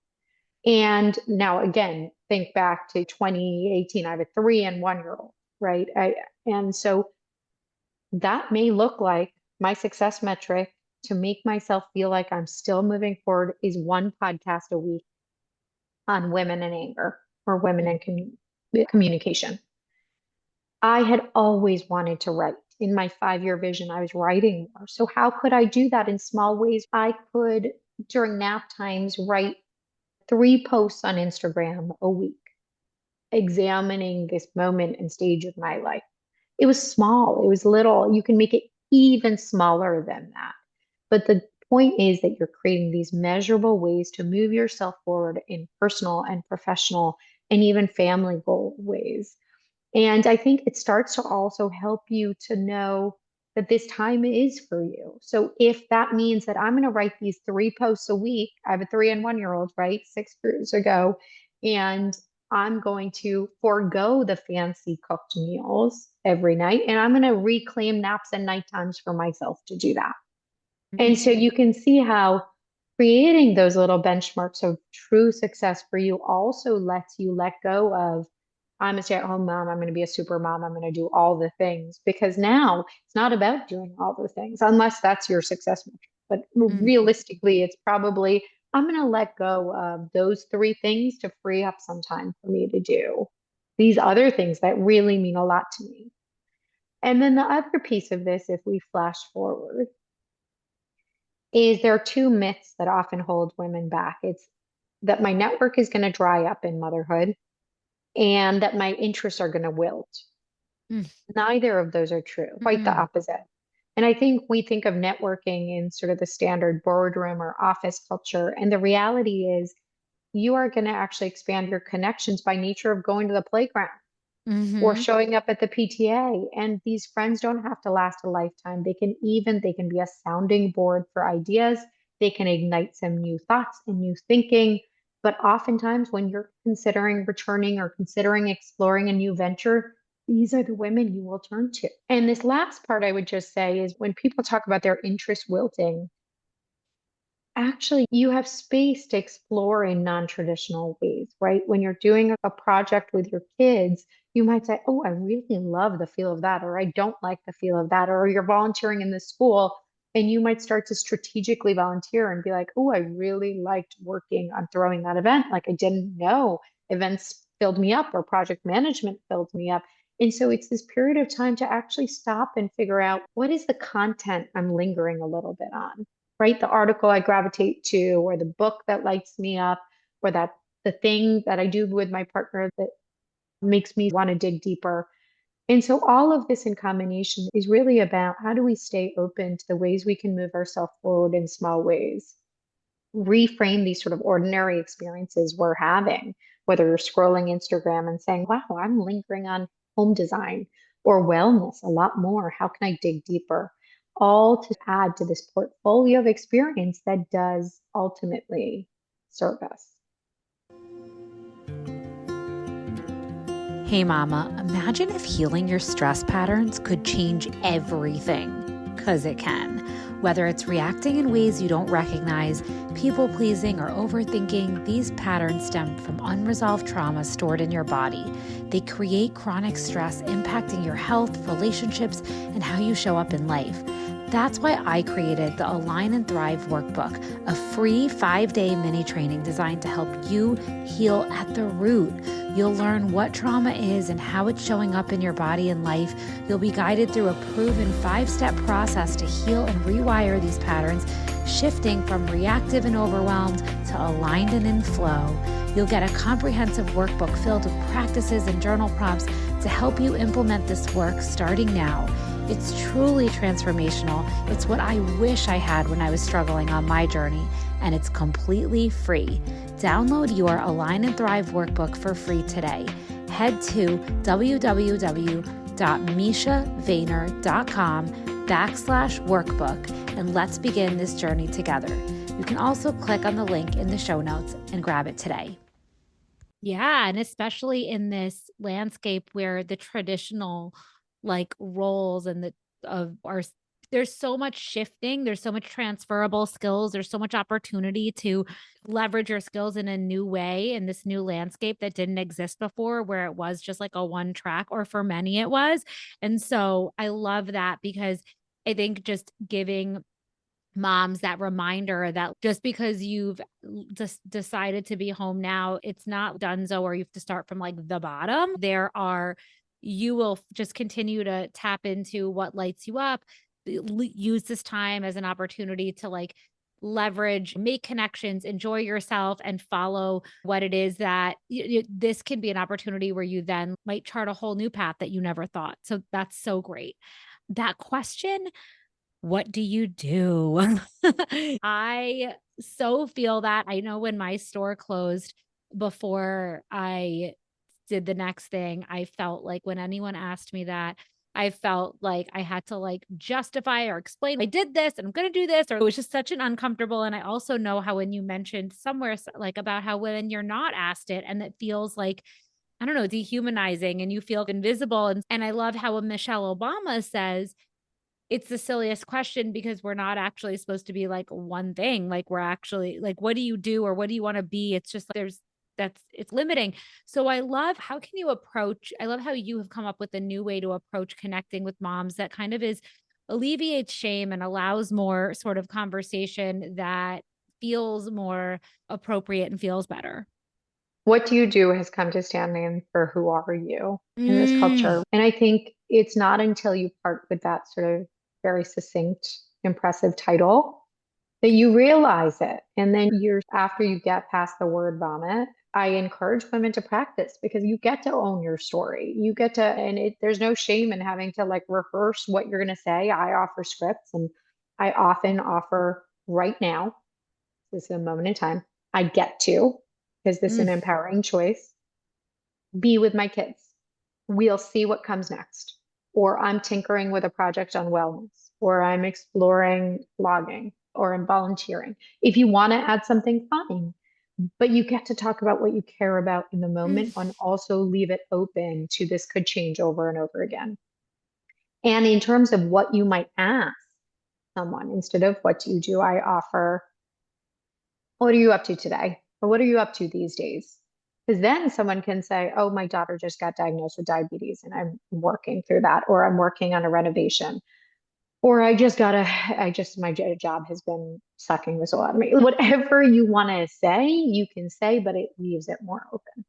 And now again, think back to 2018, I have a 3 and 1 year old, right? And so that may look like my success metric to make myself feel like I'm still moving forward is one podcast a week on women and anger or women and communication. I had always wanted to write. In my 5 year vision, I was writing more. So, how could I do that in small ways? I could, during nap times, write 3 posts on Instagram a week, examining this moment and stage of my life. It was small, it was little. You can make it even smaller than that. But the point is that you're creating these measurable ways to move yourself forward in personal and professional and even family goal ways. And I think it starts to also help you to know that this time is for you. So if that means that I'm going to write these 3 posts a week, I have a 3 and 1 year old, right? 6 years ago, and I'm going to forego the fancy cooked meals every night, and I'm going to reclaim naps and night times for myself to do that. And so you can see how creating those little benchmarks of true success for you also lets you let go of, I'm a stay-at-home mom, I'm going to be a super mom, I'm going to do all the things. Because now it's not about doing all the things, unless that's your success metric. But Mhm. realistically, it's probably, I'm going to let go of those 3 things to free up some time for me to do these other things that really mean a lot to me. And then the other piece of this, if we flash forward, is there are 2 myths that often hold women back. It's that my network is going to dry up in motherhood and that my interests are going to wilt. Neither of those are true, quite the Mm-mm. opposite. And I think we think of networking in sort of the standard boardroom or office culture. And the reality is, you are going to actually expand your connections by nature of going to the playground or Mhm. showing up at the PTA. And these friends don't have to last a lifetime. They can be a sounding board for ideas. They can ignite some new thoughts and new thinking. But oftentimes when you're considering returning or considering exploring a new venture, these are the women you will turn to. And this last part I would just say is when people talk about their interest wilting, actually, you have space to explore in non-traditional ways, right? When you're doing a project with your kids, you might say, oh, I really love the feel of that, or I don't like the feel of that, or you're volunteering in the school, and you might start to strategically volunteer and be like, oh, I really liked working on throwing that event. Like I didn't know events filled me up or project management filled me up. And so it's this period of time to actually stop and figure out what is the content I'm lingering a little bit on, right? The article I gravitate to, or the book that lights me up, or that the thing that I do with my partner that makes me want to dig deeper. And so all of this in combination is really about how do we stay open to the ways we can move ourselves forward in small ways, reframe these sort of ordinary experiences we're having, whether you're scrolling Instagram and saying, wow, I'm lingering on home design or wellness a lot more. How can I dig deeper? All to add to this portfolio of experience that does ultimately serve us. Hey, Mama, imagine if healing your stress patterns could change everything, because it can. Whether it's reacting in ways you don't recognize, people pleasing, or overthinking, these patterns stem from unresolved trauma stored in your body. They create chronic stress, impacting your health, relationships, and how you show up in life. That's why I created the Align and Thrive Workbook, a free 5-day mini training designed to help you heal at the root. You'll learn what trauma is and how it's showing up in your body and life. You'll be guided through a proven 5-step process to heal and rewire these patterns, shifting from reactive and overwhelmed to aligned and in flow. You'll get a comprehensive workbook filled with practices and journal prompts to help you implement this work starting now. It's truly transformational. It's what I wish I had when I was struggling on my journey, and it's completely free. Download your Align and Thrive workbook for free today. Head to www.mishavainer.com/workbook and let's begin this journey together. You can also click on the link in the show notes and grab it today. Yeah, and especially in this landscape where the traditional roles and the of our there's so much shifting, there's so much transferable skills, there's so much opportunity to leverage your skills in a new way in this new landscape that didn't exist before, where it was just like a one track, or for many it was. And so I love that, because I think just giving moms that reminder that just because you've just decided to be home now, it's not donezo, or you have to start from like the bottom. You will just continue to tap into what lights you up. Use this time as an opportunity to leverage, make connections, enjoy yourself, and follow what it is that this can be an opportunity where you then might chart a whole new path that you never thought. So that's so great. That question, what do you do? I so feel that. I know when my store closed before I did the next thing, I felt like when anyone asked me that, I felt like I had to justify or explain I did this and I'm going to do this, or it was just such an uncomfortable. And I also know how when you mentioned somewhere about how when you're not asked it and it feels like, I don't know, dehumanizing and you feel invisible. And I love how Michelle Obama says, it's the silliest question because we're not actually supposed to be like one thing. Like we're actually like, what do you do or what do you want to be? It's just it's limiting. So I love how you have come up with a new way to approach connecting with moms that kind of alleviates shame and allows more sort of conversation that feels more appropriate and feels better. What do you do has come to stand in for who are you in this Mm. culture. And I think it's not until you part with that sort of very succinct, impressive title that you realize it. And then years after you get past the word vomit, I encourage women to practice because you get to own your story. You get to, and there's no shame in having to rehearse what you're going to say. I offer scripts and I often offer right now, this is a moment in time, I get to, because this is an Mm. empowering choice, be with my kids. We'll see what comes next. Or I'm tinkering with a project on wellness, or I'm exploring blogging, or I'm volunteering. If you want to add something, fine. But you get to talk about what you care about in the moment Mm. and also leave it open to this could change over and over again. And in terms of what you might ask someone, instead of what do you do, I offer, what are you up to today? Or what are you up to these days? Because then someone can say, oh, my daughter just got diagnosed with diabetes and I'm working through that, or I'm working on a renovation, or my job has been sucking this all out of me. Whatever you want to say, you can say, but it leaves it more open.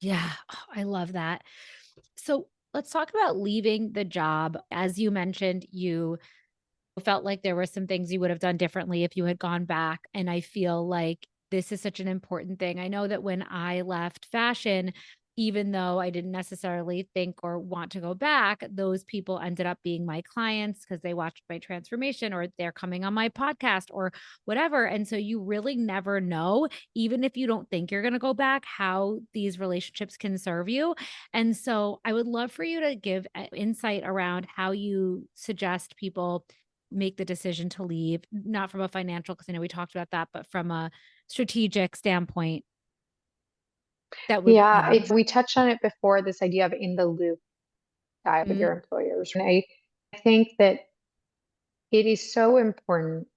Yeah, oh, I love that. So Let's talk about leaving the job. As you mentioned, you felt like there were some things you would have done differently if you had gone back. And I feel like this is such an important thing. I know that when I left fashion, even though I didn't necessarily think or want to go back, those people ended up being my clients because they watched my transformation or they're coming on my podcast or whatever. And so you really never know, even if you don't think you're going to go back, how these relationships can serve you. And so I would love for you to give insight around how you suggest people make the decision to leave, not from a financial, because I know we talked about that, but from a strategic standpoint that would, Yeah, we touched on it before, this idea of in the loop diet with mm, your employers. And I think that it is so important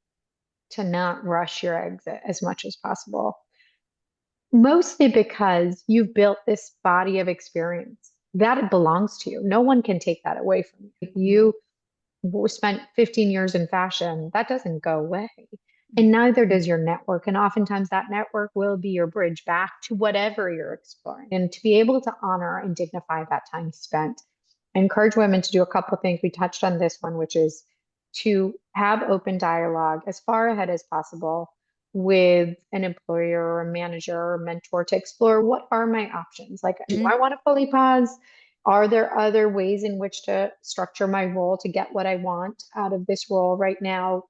to not rush your exit as much as possible, mostly because you've built this body of experience that it belongs to you. No one can take that away from you. Spent 15 years in fashion, that doesn't go away. And neither does your network. And oftentimes that network will be your bridge back to whatever you're exploring. And to be able to honor and dignify that time spent, I encourage women to do a couple of things. We touched on this one, which is to have open dialogue as far ahead as possible with an employer or a manager or mentor to explore what are my options? Like, do mm, I want to fully pause? Are there other ways in which to structure my role to get what I want out of this role right now?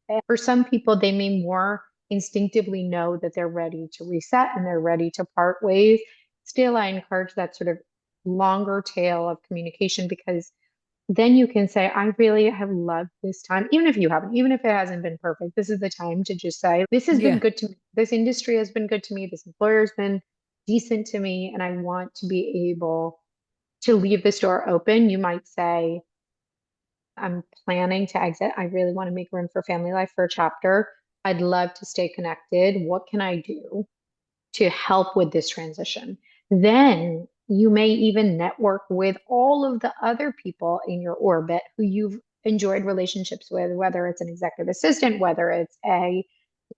And for some people, they may more instinctively know that they're ready to reset and they're ready to part ways. Still, I encourage that sort of longer tail of communication because then you can say, I really have loved this time, even if you haven't, even if it hasn't been perfect. This is the time to just say, this has been yeah. good to me. This industry has been good to me. This employer has been decent to me. And I want to be able to leave this door open. You might say, I'm planning to exit. I really want to make room for family life for a chapter. I'd love to stay connected. What can I do to help with this transition? Then you may even network with all of the other people in your orbit who you've enjoyed relationships with, whether it's an executive assistant, whether it's a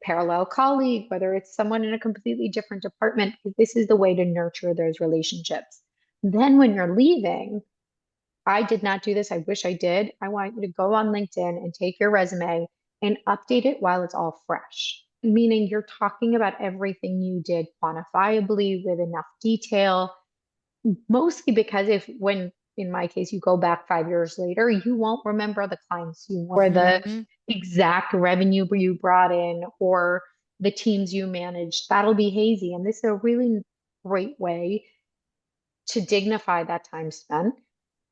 parallel colleague, whether it's someone in a completely different department. This is the way to nurture those relationships. Then when you're leaving, I did not do this. I wish I did. I want you to go on LinkedIn and take your resume and update it while it's all fresh, meaning you're talking about everything you did quantifiably with enough detail, mostly because if, when in my case, you go back 5 years later, you won't remember the clients you were, the Mhm. exact revenue you brought in, or the teams you managed. That'll be hazy. And this is a really great way to dignify that time spent.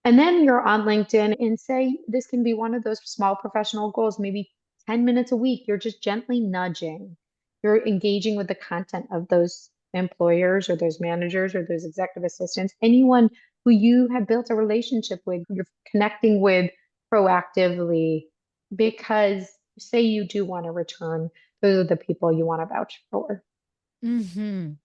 And then you're on LinkedIn and say, this can be one of those small professional goals, maybe 10 minutes a week. You're just gently nudging. You're engaging with the content of those employers or those managers or those executive assistants, anyone who you have built a relationship with, you're connecting with proactively because say you do want to return, those are the people you want to vouch for. Mhm.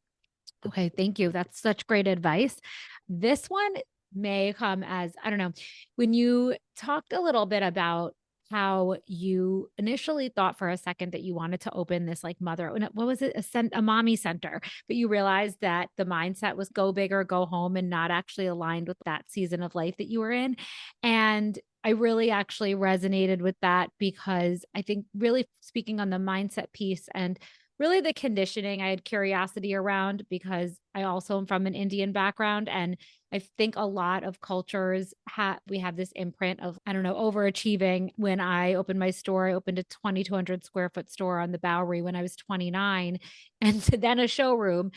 Okay, thank you. That's such great advice. This one may come as, I don't know, when you talked a little bit about how you initially thought for a second that you wanted to open this like mother, what was it, a mommy center, but you realized that the mindset was go big or go home and not actually aligned with that season of life that you were in. And I really actually resonated with that because I think really speaking on the mindset piece and really the conditioning I had curiosity around because I also am from an Indian background and I think a lot of cultures we have this imprint of I don't know overachieving. When I opened my store, I opened a 2,200 square foot store on the Bowery when I was 29 and then a showroom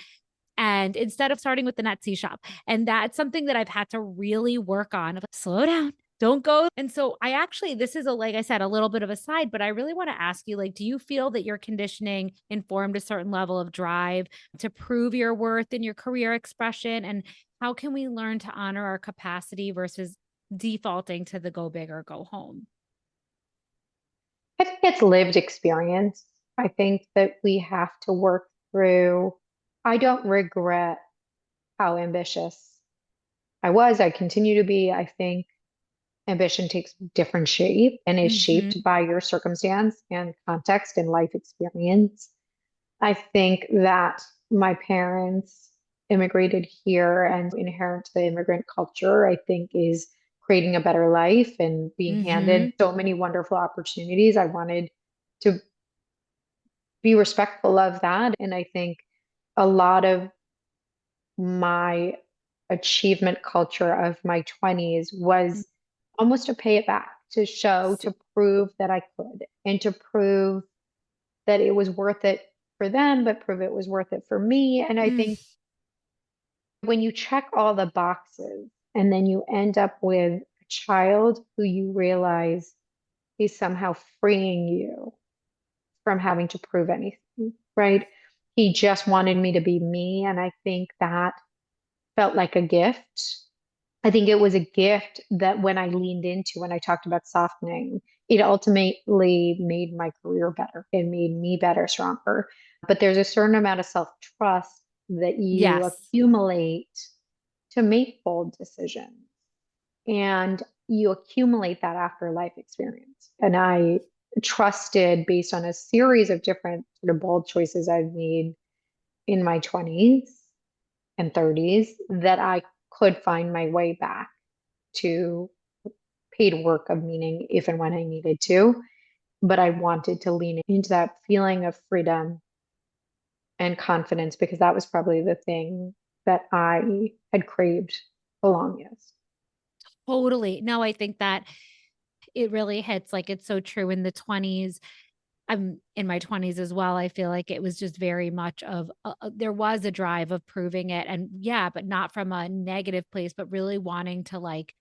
and instead of starting with the Etsy shop. And that's something that I've had to really work on of slow down. Don't go. And so I actually, this is a, like I said, a little bit of a side, but I really want to ask you, like, do you feel that your conditioning informed a certain level of drive to prove your worth in your career expression? And how can we learn to honor our capacity versus defaulting to the go big or go home? I think it's lived experience. I think that we have to work through. I don't regret how ambitious I was. I continue to be. I think ambition takes different shape and is Hmm. shaped by your circumstance and context and life experience. I think that my parents immigrated here and inherent to the immigrant culture, I think is creating a better life and being Mm-hmm. handed so many wonderful opportunities. I wanted to be respectful of that. And I think a lot of my achievement culture of my 20s was almost to pay it back, to show, to prove that I could, and to prove that it was worth it for them, but prove it was worth it for me. And I Mm, think when you check all the boxes and then you end up with a child who you realize is somehow freeing you from having to prove anything, right? He just wanted me to be me. And I think that felt like a gift. I think it was a gift that when I leaned into, when I talked about softening, it ultimately made my career better. It made me better, stronger. But there's a certain amount of self-trust that you yes. accumulate to make bold decisions. And you accumulate that after life experience. And I trusted based on a series of different sort of bold choices I've made in my 20s and 30s that I could find my way back to paid work of meaning if and when I needed to. But I wanted to lean into that feeling of freedom and confidence because that was probably the thing that I had craved the longest. Totally. No, I think that it really hits like it's so true in the 20s. I'm in my 20s as well. I feel like it was just very much of there was a drive of proving it. And yeah, but not from a negative place, but really wanting to like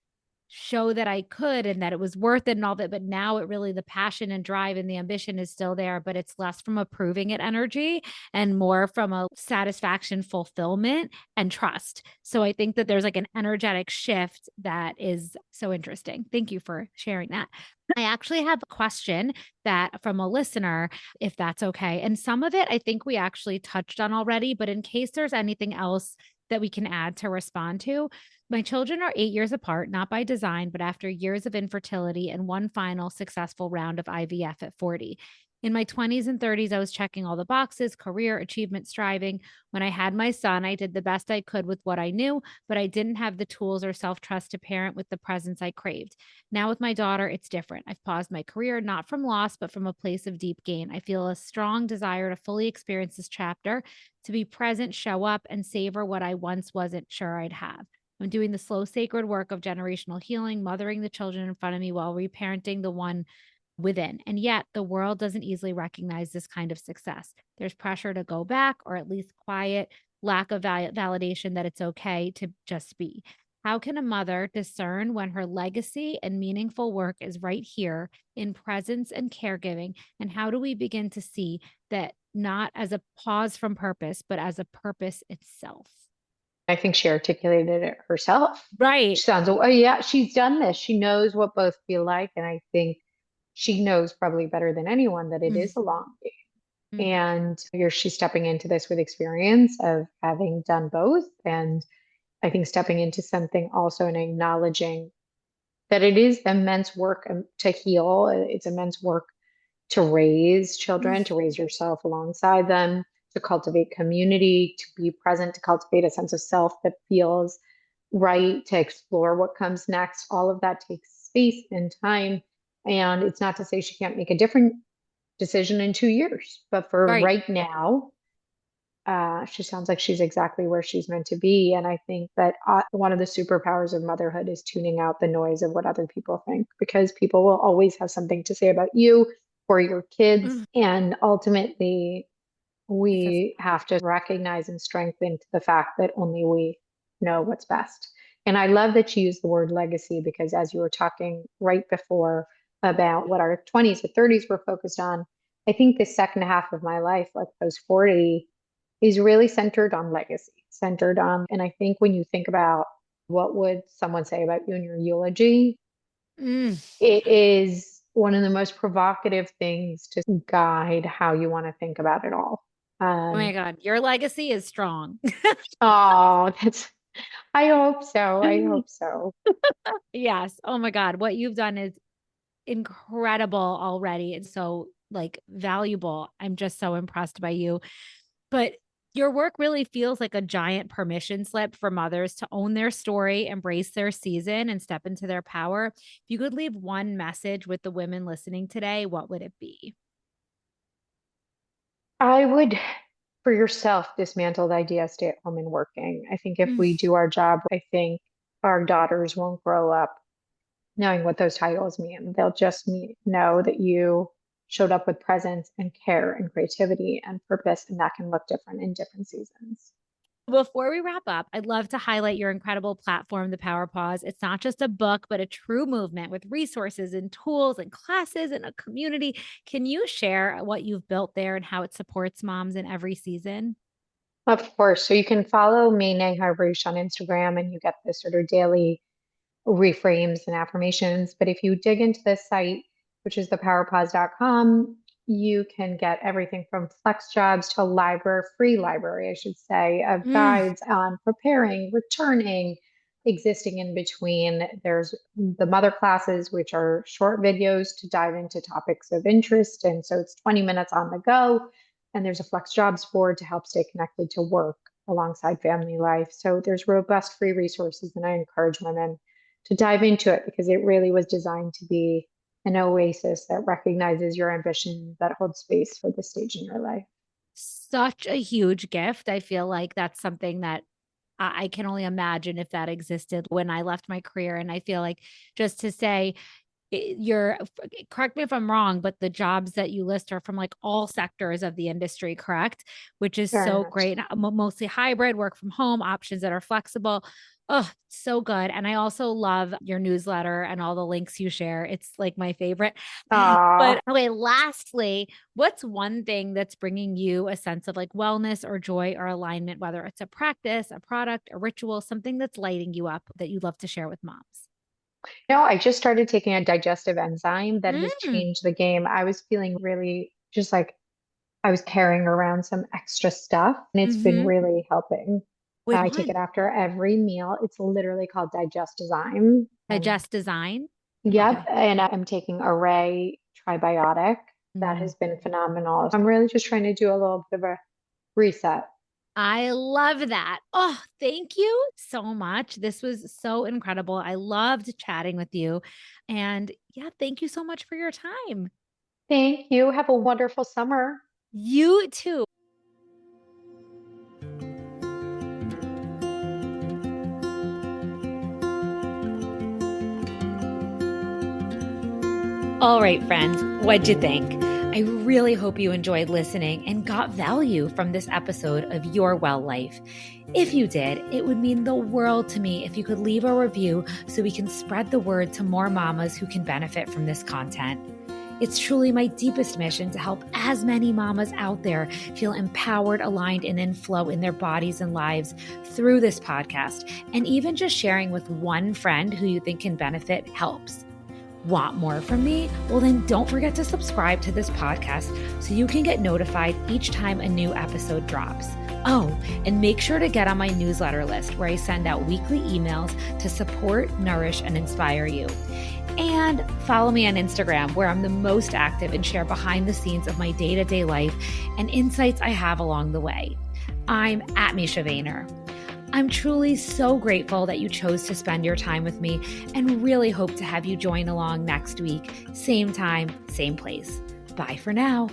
show that I could and that it was worth it and all that. But now it really, the passion and drive and the ambition is still there, but it's less from a proving it energy and more from a satisfaction, fulfillment, and trust. So I think that there's like an energetic shift that is so interesting. Thank you for sharing that. I actually have a question that from a listener, if that's okay. And some of it I think we actually touched on already, but in case there's anything else that we can add to respond to, my children are 8 years apart, not by design, but after years of infertility and one final successful round of IVF at 40. In my 20s and 30s, I was checking all the boxes, career, achievement, striving. When I had my son, I did the best I could with what I knew, but I didn't have the tools or self trust to parent with the presence I craved. Now, with my daughter, it's different. I've paused my career, not from loss, but from a place of deep gain. I feel a strong desire to fully experience this chapter, to be present, show up, and savor what I once wasn't sure I'd have. I'm doing the slow, sacred work of generational healing, mothering the children in front of me while reparenting the one within. And yet, the world doesn't easily recognize this kind of success. There's pressure to go back, or at least quiet, lack of validation that it's okay to just be. How can a mother discern when her legacy and meaningful work is right here in presence and caregiving? And how do we begin to see that not as a pause from purpose, but as a purpose itself? I think she articulated it herself. She Right. sounds, oh, yeah, she's done this. She knows what both feel like. And I think she knows probably better than anyone that it Mm, is a long game. mm, And she's stepping into this with experience of having done both. And I think stepping into something also and acknowledging that it is immense work to heal. It's immense work to raise children, mm. to raise yourself alongside them, to cultivate community, to be present, to cultivate a sense of self that feels right, to explore what comes next. All of that takes space and time. And it's not to say she can't make a different decision in 2 years, but for Right. right now, she sounds like she's exactly where she's meant to be. And I think that one of the superpowers of motherhood is tuning out the noise of what other people think, because people will always have something to say about you or your kids. Mm, And ultimately, because we have to recognize and strengthen the fact that only we know what's best. And I love that you use the word legacy because as you were talking right before about what our 20s or 30s were focused on, I think the second half of my life, like post 40, is really centered on legacy, centered on, and I think when you think about what would someone say about you in your eulogy, mm, it is one of the most provocative things to guide how you want to think about it all. oh my Um, God, your legacy is strong. oh, that's, I hope so. I hope so. Yes. Oh my God. What you've done is incredible already. And so like valuable. I'm just so impressed by you. But Your work really feels like a giant permission slip for mothers to own their story, embrace their season, and step into their power. If you could leave one message with the women listening today, what would it be? I would, for yourself, dismantle the idea of stay at home and working. I think if Mm. we do our job, I think our daughters won't grow up knowing what those titles mean. They'll just know that you showed up with presence and care and creativity and purpose, and that can look different in different seasons. Before we wrap up, I'd love to highlight your incredible platform, The Power Pause. It's not just a book, but a true movement with resources and tools and classes and a community. Can you share what you've built there and how it supports moms in every season? Of course. So you can follow me, Neha Ruch, on Instagram, and you get this sort of daily reframes and affirmations. But if you dig into the site, which is thepowerpause.com, you can get everything from flex jobs to a library, free library, I should say, of Mm, guides on preparing, returning, existing in between. There's the mother classes, which are short videos to dive into topics of interest. And so it's 20 minutes on the go. And there's a flex jobs board to help stay connected to work alongside family life. So there's robust free resources, and I encourage women to dive into it because it really was designed to be an oasis that recognizes your ambition, that holds space for this stage in your life. such a huge gift. I feel like that's something that I can only imagine if that existed when I left my career. And I feel like just to say, you're correct me if I'm wrong, but the jobs that you list are from like all sectors of the industry, correct? Which is Very so much. great. Mostly hybrid, work from home, options that are flexible. Oh, so good. And I also love your newsletter and all the links you share. It's like my favorite. But Ah, okay, lastly, what's one thing that's bringing you a sense of like wellness or joy or alignment, whether it's a practice, a product, a ritual, something that's lighting you up that you'd love to share with moms? I just started taking a digestive enzyme that has Mm, changed the game. I was feeling really just like I was carrying around some extra stuff, and it's been mm-hmm. really helping. Which I take one? it after every meal. It's literally called Digestive. And Digest design? yep, Okay. and I'm taking Array Tribiotic. That Mm. has been phenomenal. I'm really just trying to do a little bit of a reset. I love that. Oh, thank you so much. This was so incredible. I loved chatting with you. And yeah, thank you so much for your time. Thank you. Have a wonderful summer. You too. All right, friends, what'd you think? I really hope you enjoyed listening and got value from this episode of Your Well Life. If you did, it would mean the world to me if you could leave a review so we can spread the word to more mamas who can benefit from this content. It's truly my deepest mission to help as many mamas out there feel empowered, aligned, and in flow in their bodies and lives through this podcast. And even just sharing with one friend who you think can benefit helps. Want more from me? Well, then don't forget to subscribe to this podcast so you can get notified each time a new episode drops. Oh, and make sure to get on my newsletter list where I send out weekly emails to support, nourish, and inspire you. And follow me on Instagram where I'm the most active and share behind the scenes of my day-to-day life and insights I have along the way. I'm at Misha Vayner. I'm truly so grateful that you chose to spend your time with me and really hope to have you join along next week. Same time, same place. Bye for now.